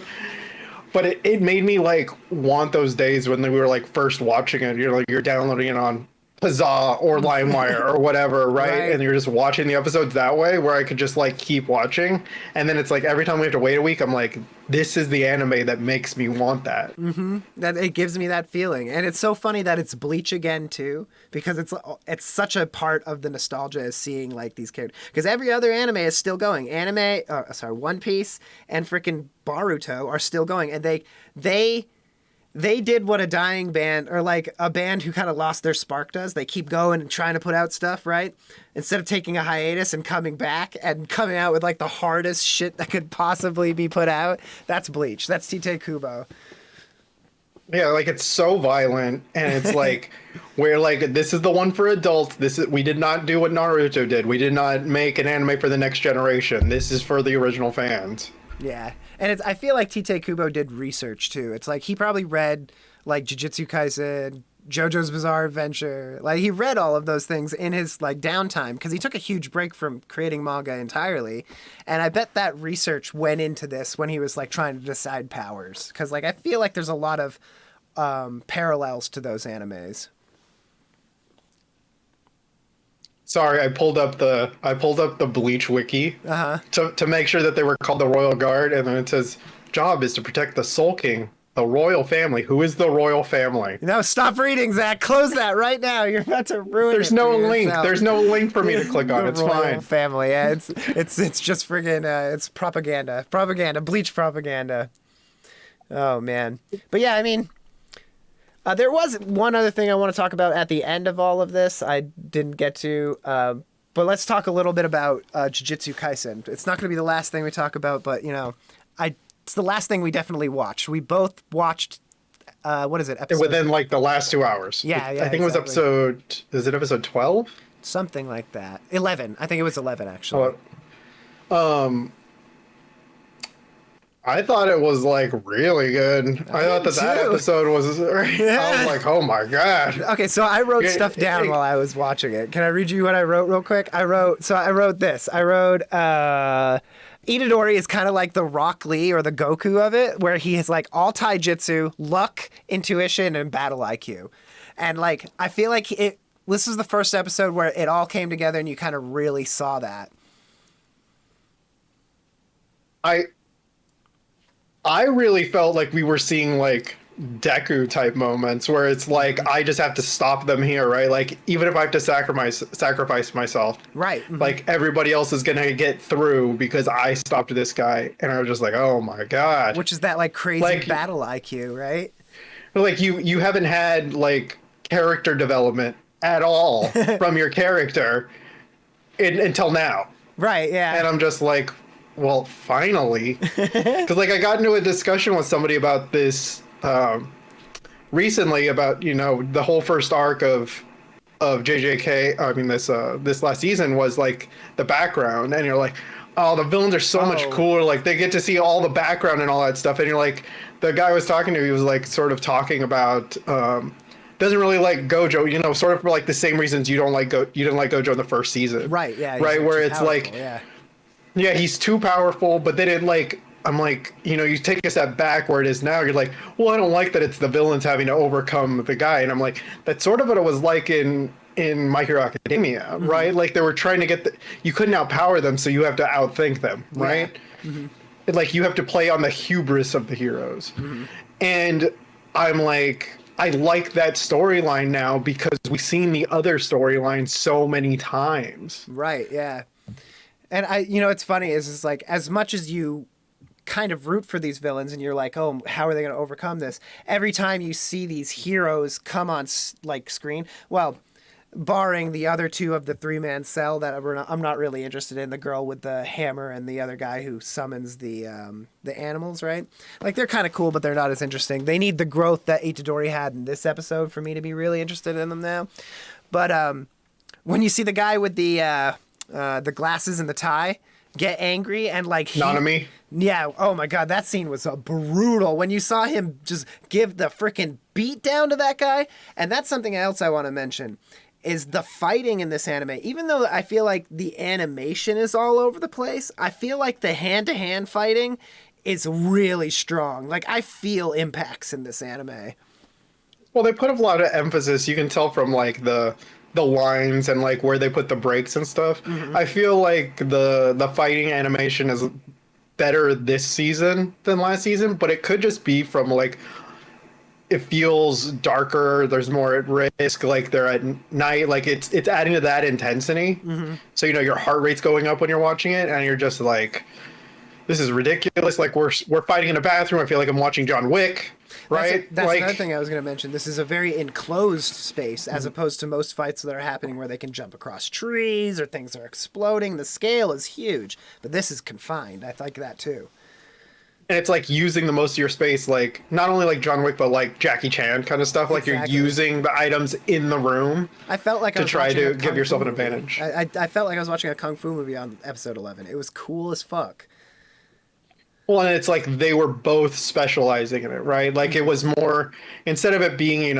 S2: But it made me like want those days when we were like first watching it. You're like, you're downloading it on Huzzah or LimeWire or whatever, right? And you're just watching the episodes that way, where I could just like keep watching. And then it's like every time we have to wait a week, I'm like, this is the anime that makes me want that.
S1: That it gives me that feeling, and it's so funny that it's Bleach again too, because it's such a part of the nostalgia is seeing like these characters. Because every other anime is still going. One Piece and freaking Boruto are still going, and they did what a dying band, or like a band who kind of lost their spark does. They keep going and trying to put out stuff, right? Instead of taking a hiatus and coming back and coming out with like the hardest shit that could possibly be put out. That's Bleach. That's Tite Kubo.
S2: Yeah, like it's so violent, and it's like we're like, this is the one for adults. We did not do what Naruto did. We did not make an anime for the next generation. This is for the original fans.
S1: Yeah. And I feel like Tite Kubo did research too. It's like he probably read like Jujutsu Kaisen, JoJo's Bizarre Adventure. Like he read all of those things in his like downtime, because he took a huge break from creating manga entirely. And I bet that research went into this when he was like trying to decide powers, because like I feel like there's a lot of parallels to those animes.
S2: Sorry, I pulled up the Bleach wiki to make sure that they were called the Royal Guard, and then it says job is to protect the Soul King, the royal family. Who is the royal family?
S1: No, stop reading, Zach. Close that right now. You're about to ruin
S2: There's
S1: it.
S2: No link. There's no link for me to click on. It's fine.
S1: Family. Yeah, it's just friggin' it's propaganda. Bleach propaganda. Oh man. But yeah, I mean, there was one other thing I want to talk about at the end of all of this. I didn't get to, but let's talk a little bit about Jujutsu Kaisen. It's not going to be the last thing we talk about, but you know, it's the last thing we definitely watched. We both watched, what is it?
S2: Within like the last 2 hours.
S1: Yeah,
S2: I think it was episode 12?
S1: Something like that. 11. I think it was 11 actually.
S2: I thought it was like really good. I thought that episode was.
S1: Yeah.
S2: I was like, oh my god.
S1: Okay, so I wrote stuff down while I was watching it. Can I read you what I wrote real quick? I wrote this. I wrote Itadori is kind of like the Rock Lee or the Goku of it, where he has like all taijutsu, luck, intuition, and battle IQ. And like I feel like this is the first episode where it all came together and you kind of really saw that.
S2: I really felt like we were seeing like Deku type moments where it's like I just have to stop them here, right? Like even if I have to sacrifice myself,
S1: right? Mm-hmm.
S2: Like everybody else is gonna get through because I stopped this guy, and I was just like, oh my god.
S1: Which is that like crazy battle IQ, right?
S2: Like you haven't had like character development at all from your character until now,
S1: right? Yeah.
S2: And I'm just like, well, finally, because like I got into a discussion with somebody about this recently about, you know, the whole first arc of JJK. I mean, this last season was like the background, and you're like, oh, the villains are so much cooler. Like they get to see all the background and all that stuff, and you're like, the guy I was talking to, he was like sort of talking about doesn't really like Gojo, you know, sort of for like the same reasons you didn't like Gojo in the first season,
S1: right? Yeah,
S2: right, where it's
S1: powerful,
S2: like. Yeah, he's too powerful, but then I'm like, you know, you take a step back where it is now, you're like, well, I don't like that it's the villains having to overcome the guy. And I'm like, that's sort of what it was like in My Hero Academia, right? Like they were trying to you couldn't outpower them, so you have to outthink them, right? Yeah. Mm-hmm. like you have to play on the hubris of the heroes. And I'm like, I like that storyline now because we've seen the other storylines so many times.
S1: Right, yeah. And it's funny is like, as much as you kind of root for these villains and you're like, oh, how are they going to overcome this? Every time you see these heroes come on like screen, well, barring the other two of the three-man cell that I'm not really interested in, the girl with the hammer and the other guy who summons the animals, right? Like, they're kind of cool, but they're not as interesting. They need the growth that Itadori had in this episode for me to be really interested in them now. But when you see the guy with the glasses and the tie get angry and like
S2: Nanami.
S1: Yeah, oh my god, that scene was brutal when you saw him just give the freaking beat down to that guy. And that's something else I want to mention is the fighting in this anime. Even though I feel like the animation is all over the place, I feel like the hand-to-hand fighting is really strong. Like, I feel impacts in this anime.
S2: Well, they put a lot of emphasis. You can tell from like the lines and like where they put the breaks and stuff. I feel like the fighting animation is better this season than last season, but it could just be from like it feels darker, there's more at risk, like they're at night, like it's adding to that intensity. So your heart rate's going up when you're watching it and you're just like, this is ridiculous. Like we're fighting in a bathroom. I feel like I'm watching John Wick, right?
S1: That's
S2: like,
S1: another thing I was going to mention. This is a very enclosed space as opposed to most fights that are happening where they can jump across trees or things are exploding. The scale is huge, but this is confined. I like that too.
S2: and it's like using the most of your space, like not only like John Wick, but like Jackie Chan kind of stuff. Like
S1: Exactly.
S2: you're using the items in the room.
S1: I felt like I
S2: to
S1: was
S2: try
S1: watching
S2: to
S1: a
S2: give
S1: Kung
S2: yourself
S1: Fu
S2: an
S1: movie.
S2: advantage.
S1: I felt like I was watching a Kung Fu movie on episode 11. It was cool as fuck.
S2: Well, and it's like they were both specializing in it, right? Like it was more, instead of it being,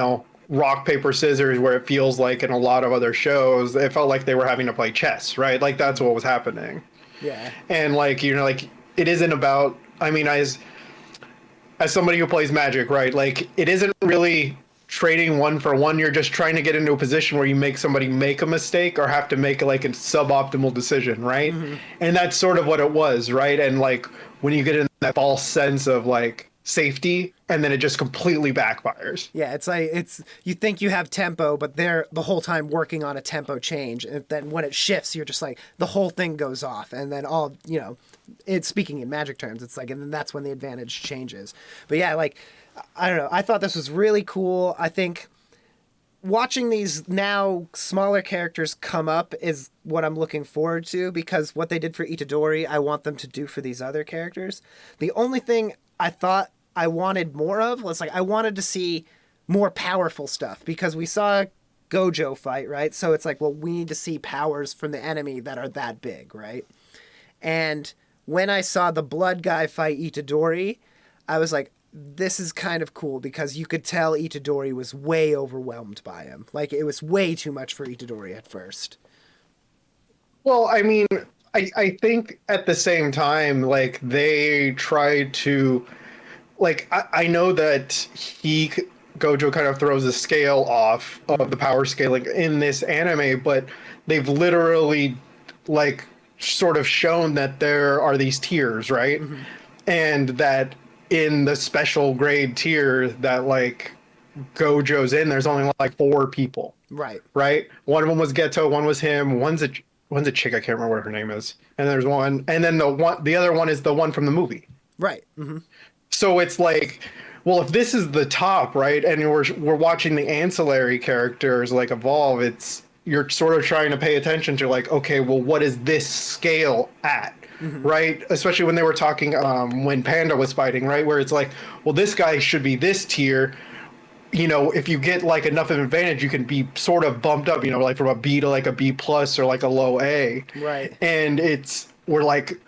S2: rock, paper, scissors, where it feels like in a lot of other shows, it felt like they were having to play chess, right? Like that's what was happening.
S1: Yeah.
S2: And like, like it isn't about, I mean, as somebody who plays Magic, right? Like it isn't really trading one for one. You're just trying to get into a position where you make somebody make a mistake or have to make like a suboptimal decision, right? And that's sort of what it was, right? And like when you get in that false sense of like safety and then it just completely backfires.
S1: Yeah, it's like you think you have tempo, but they're the whole time working on a tempo change, and then when it shifts, you're just like the whole thing goes off, and then all it's speaking in Magic terms, it's like, and then that's when the advantage changes. But yeah, like I don't know, I thought this was really cool. I think watching these now smaller characters come up is what I'm looking forward to, because what they did for Itadori, I want them to do for these other characters. The only thing I thought I wanted more of was like I wanted to see more powerful stuff, because we saw Gojo fight, right? So it's like, well, we need to see powers from the enemy that are that big, right? And when I saw the blood guy fight Itadori, I was like, this is kind of cool, because you could tell Itadori was way overwhelmed by him. Like it was way too much for Itadori at first.
S2: Well, I mean, I think at the same time, like they tried to, like I know that Gojo kind of throws the scale off of the power scaling in this anime, but they've literally like sort of shown that there are these tiers, right? And that in the special grade tier that like Gojo's in, there's only like 4 people.
S1: Right.
S2: Right? One of them was Geto, one was him, one's a chick, I can't remember what her name is. And there's one, and then the other one is the one from the movie.
S1: Right.
S2: So it's like, well, if this is the top, right, and we're watching the ancillary characters like evolve, you're sort of trying to pay attention to like, okay, well, what is this scale at? Right? Especially when they were talking when Panda was fighting, right? Where it's like, well, this guy should be this tier. If you get like enough of an advantage, you can be sort of bumped up, like from a B to like a B plus or like a low A.
S1: Right.
S2: And we're like,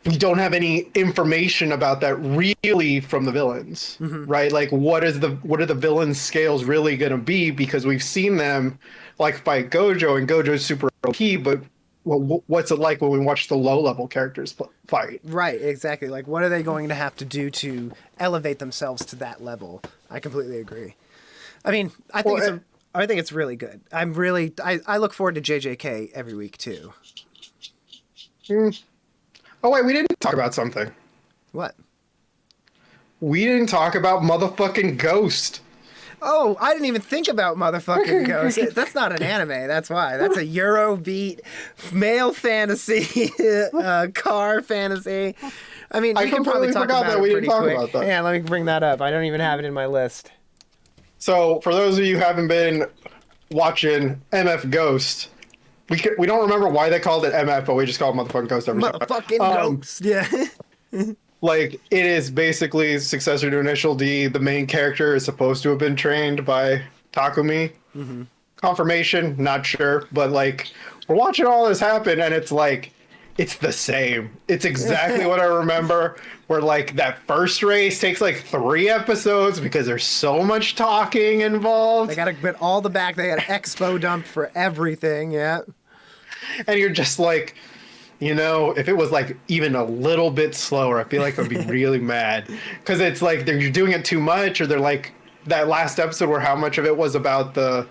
S2: we don't have any information about that really from the villains, right? Like what are the villains scales really going to be? Because we've seen them like fight Gojo, and Gojo's super OP, but well, what's it like when we watch the low level characters fight?
S1: Right, exactly. Like, what are they going to have to do to elevate themselves to that level? I completely agree. I mean, I think it's really good. I look forward to JJK every week too.
S2: Oh wait, we didn't talk about something.
S1: What?
S2: We didn't talk about motherfucking Ghost.
S1: Oh, I didn't even think about motherfucking Ghost. That's not an anime. That's why. That's a Eurobeat male fantasy, car fantasy. I mean, we can probably talk about it pretty quick. Yeah, let me bring that up. I don't even have it in my list.
S2: So, for those of you who haven't been watching MFGhost, we don't remember why they called it MF, but we just call it motherfucking Ghost every time.
S1: Motherfucking Ghost, yeah.
S2: Like, it is basically successor to Initial D. The main character is supposed to have been trained by Takumi. Mm-hmm. Confirmation, not sure. But, like, we're watching all this happen, and it's like, it's the same. It's exactly what I remember, where, like, that first race takes, like, 3 episodes because there's so much talking involved.
S1: They gotta get all the back. They got expo dumped for everything, yeah.
S2: And you're just like... You know, if it was like even a little bit slower, I feel like I'd be really mad. Because it's like you're doing it too much, or they're like that last episode where how much of it was about the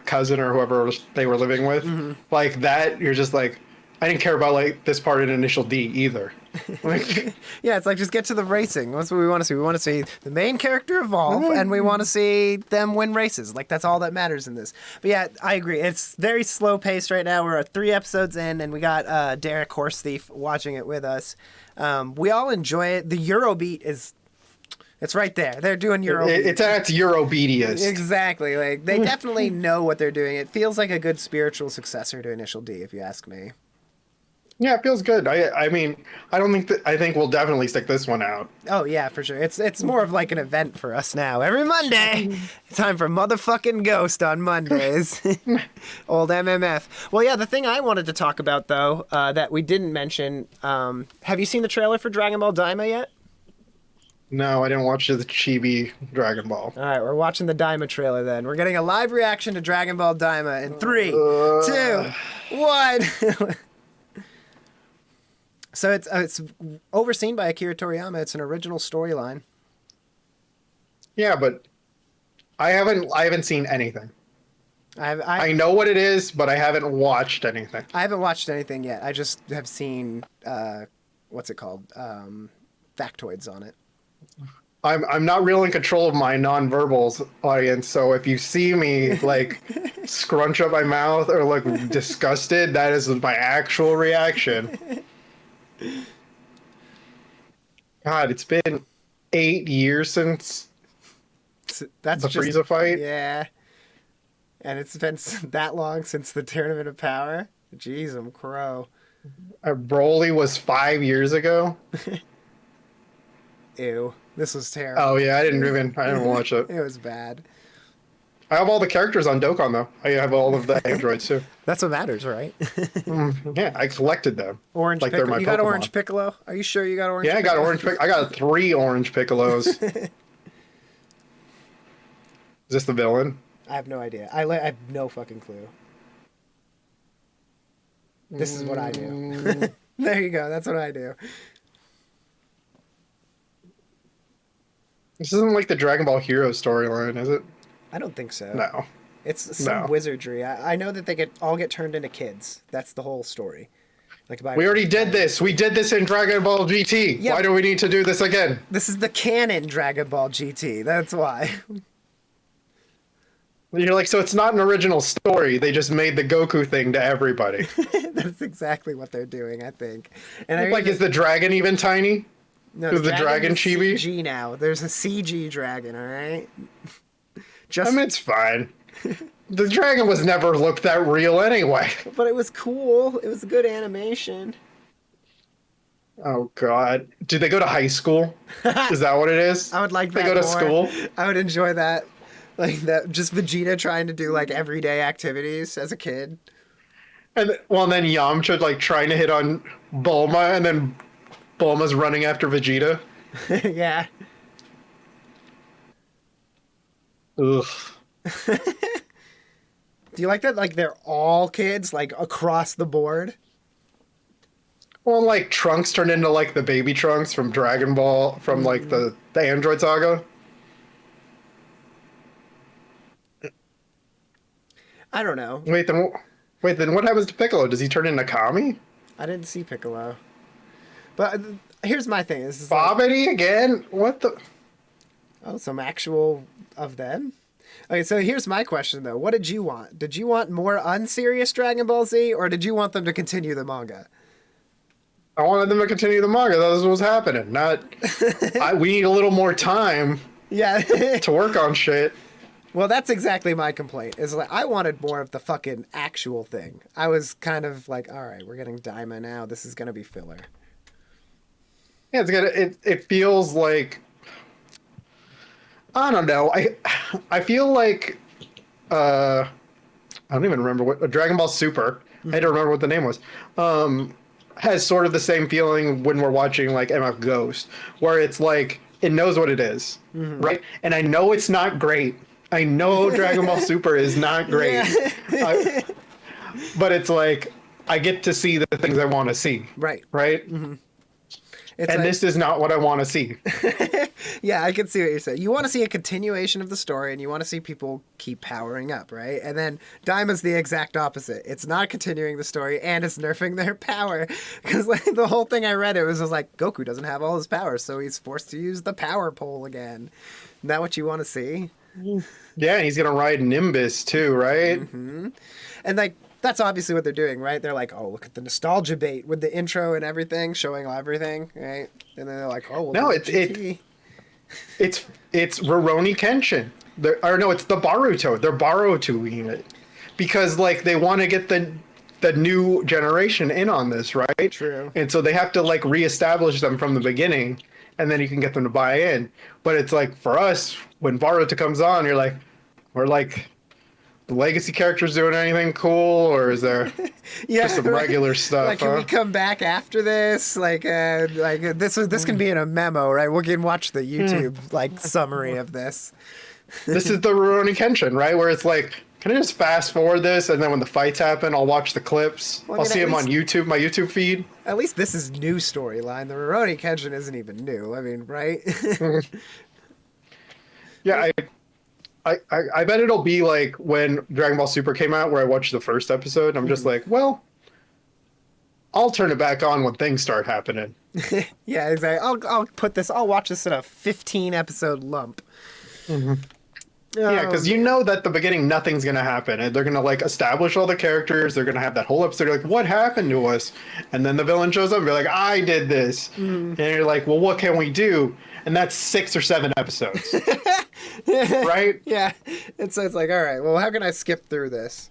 S2: cousin or whoever they were living with. Mm-hmm. Like that, you're just like, I didn't care about like this part in Initial D either. Like,
S1: yeah, it's like just get to the racing. That's what we want to see. We want to see the main character evolve, and we want to see them win races. Like that's all that matters in this. But yeah, I agree. It's very slow paced right now. We're 3 episodes in, and we got Derek Horse Thief watching it with us. We all enjoy it. The Eurobeat is. It's right there. They're doing Eurobeat.
S2: It's at its Eurobeatiest.
S1: Exactly. Like they definitely know what they're doing. It feels like a good spiritual successor to Initial D, if you ask me.
S2: Yeah, it feels good. I mean, I don't think I think we'll definitely stick this one out.
S1: Oh yeah, for sure. It's more of like an event for us now. Every Monday, time for motherfucking Ghost on Mondays. Old MMF. Well, yeah. The thing I wanted to talk about though, that we didn't mention. Have you seen the trailer for Dragon Ball Daima yet?
S2: No, I didn't watch the chibi Dragon Ball.
S1: All right, we're watching the Daima trailer then. We're getting a live reaction to Dragon Ball Daima in 3, 2, 1. So it's overseen by Akira Toriyama. It's an original storyline.
S2: Yeah, but I haven't seen anything. I know what it is, but I haven't watched anything.
S1: I haven't watched anything yet. I just have seen what's it called? Factoids on it.
S2: I'm not real in control of my nonverbals, audience. So if you see me like scrunch up my mouth or look disgusted, that is my actual reaction. God, it's been 8 years since
S1: that's
S2: the Frieza fight.
S1: Yeah. And it's been that long since the Tournament of Power. Jeez, I'm crow.
S2: Broly was 5 years ago.
S1: Ew. This was terrible.
S2: Oh yeah, I didn't watch it.
S1: It was bad.
S2: I have all the characters on Dokkan though. I have all of the androids too.
S1: That's what matters, right?
S2: Yeah, I collected them.
S1: Orange
S2: like
S1: Piccolo.
S2: they're my
S1: You got
S2: Pokemon.
S1: Orange Piccolo? Are you sure you got Orange
S2: Yeah,
S1: Piccolo?
S2: I got Orange Piccolo. I got 3 Orange Piccolos. Is this the villain?
S1: I have no idea. I have no fucking clue. This is what I do. There you go. That's what I do.
S2: This isn't like the Dragon Ball Hero storyline, is it?
S1: I don't think so.
S2: No.
S1: It's some wizardry. I know that they all get turned into kids. That's the whole story. Like
S2: we already did this. We did this in Dragon Ball GT. Yeah. Why do we need to do this again?
S1: This is the canon Dragon Ball GT. That's why.
S2: You're like, so it's not an original story. They just made the Goku thing to everybody.
S1: That's exactly what they're doing, I think. And
S2: like, is the dragon even tiny?
S1: No,
S2: is the dragon chibi?
S1: CG now. There's a CG dragon, all right?
S2: I mean, it's fine. The dragon was never looked that real anyway.
S1: But it was cool. It was a good animation.
S2: Oh, God. Did they go to high school? Is that what it is?
S1: I would like that.
S2: They go to school?
S1: I would enjoy that. Like that, just Vegeta trying to do like everyday activities as a kid.
S2: And then Yamcha like trying to hit on Bulma, and then Bulma's running after Vegeta.
S1: Yeah.
S2: Ugh.
S1: Do you like that? Like they're all kids, like across the board.
S2: Well, like Trunks turned into like the baby Trunks from Dragon Ball, from like the Android Saga.
S1: I don't know.
S2: Wait, then what happens to Piccolo? Does he turn into Kami?
S1: I didn't see Piccolo. But here's my thing. This is like,
S2: Bobbity again? What the?
S1: oh, some actual of them. Okay, so here's my question though. What did you want? Did you want more unserious Dragon Ball Z, or did you want them to continue the manga?
S2: I wanted them to continue the manga. That was what was happening. Not. We need a little more time.
S1: Yeah.
S2: To work on shit.
S1: Well, that's exactly my complaint. Is like I wanted more of the fucking actual thing. I was kind of like, all right, we're getting Daima now. This is gonna be filler.
S2: Yeah, it's gonna. It feels like. I don't know. I feel like. I don't even remember what Dragon Ball Super. I don't remember what the name was. Has sort of the same feeling when we're watching like MFGhost, where it's like it knows what it is, right? And I know it's not great. I know Dragon Ball Super is not great, but it's like I get to see the things I want to see.
S1: Right.
S2: Right.
S1: Mm-hmm.
S2: And like, this is not what I want to see.
S1: Yeah, I can see what you're saying. You want to see a continuation of the story, and you want to see people keep powering up, right? And then Daima's the exact opposite. It's not continuing the story, and it's nerfing their power. Because like, the whole thing I read, it was like, Goku doesn't have all his powers, so he's forced to use the power pole again. Isn't that what you want to see?
S2: Yeah, and he's going to ride Nimbus, too, right?
S1: Mm-hmm. And like, that's obviously what they're doing, right? They're like, oh, look at the nostalgia bait with the intro and everything, showing everything, right? And then they're like, oh, well,
S2: no, it's Ruroni Kenshin. It's the Baruto. They're Barutoing it because like they want to get the new generation in on this, right?
S1: True.
S2: And so they have to like reestablish them from the beginning, and then you can get them to buy in. But it's like for us, when Baruto comes on, you're like, we're like. The legacy characters doing anything cool, or is there just some regular stuff?
S1: Like, can we come back after this? Like this can be in a memo, right? We can watch the YouTube like summary of this.
S2: This is the Ruroni Kenshin, right? Where it's like, can I just fast forward this, and then when the fights happen, I'll watch the clips. I'll see them on YouTube, my YouTube feed.
S1: At least this is new storyline. The Ruroni Kenshin isn't even new. I mean, right?
S2: Yeah, I bet it'll be like when Dragon Ball Super came out, where I watched the first episode. And I'm just like, well, I'll turn it back on when things start happening.
S1: Yeah, exactly. I'll watch this in a 15 episode lump.
S2: Mm-hmm. Yeah, because you know that at the beginning nothing's gonna happen, and they're gonna like establish all the characters. They're gonna have that whole episode like, what happened to us? And then the villain shows up and be like, I did this, and you're like, well, what can we do? And that's 6 or 7 episodes, right?
S1: Yeah, it's like, all right, well, how can I skip through this?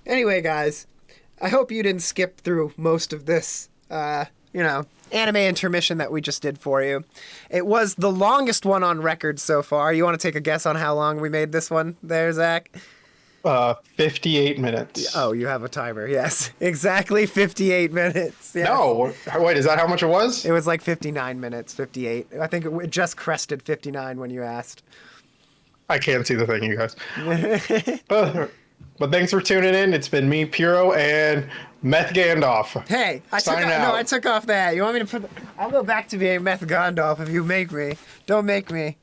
S1: Anyway, guys, I hope you didn't skip through most of this, anime intermission that we just did for you. It was the longest one on record so far. You want to take a guess on how long we made this one there, Zach?
S2: 58 minutes.
S1: Oh, you have a timer. Yes, exactly 58 minutes. Yes.
S2: No, wait, is that how much it was?
S1: It was like 59 minutes, 58. I think it just crested 59 when you asked.
S2: I can't see the thing, you guys. But thanks for tuning in. It's been me, Puro, and Meth Gandalf.
S1: Hey, I took off that. You want me to I'll go back to being Meth Gandalf if you make me. Don't make me.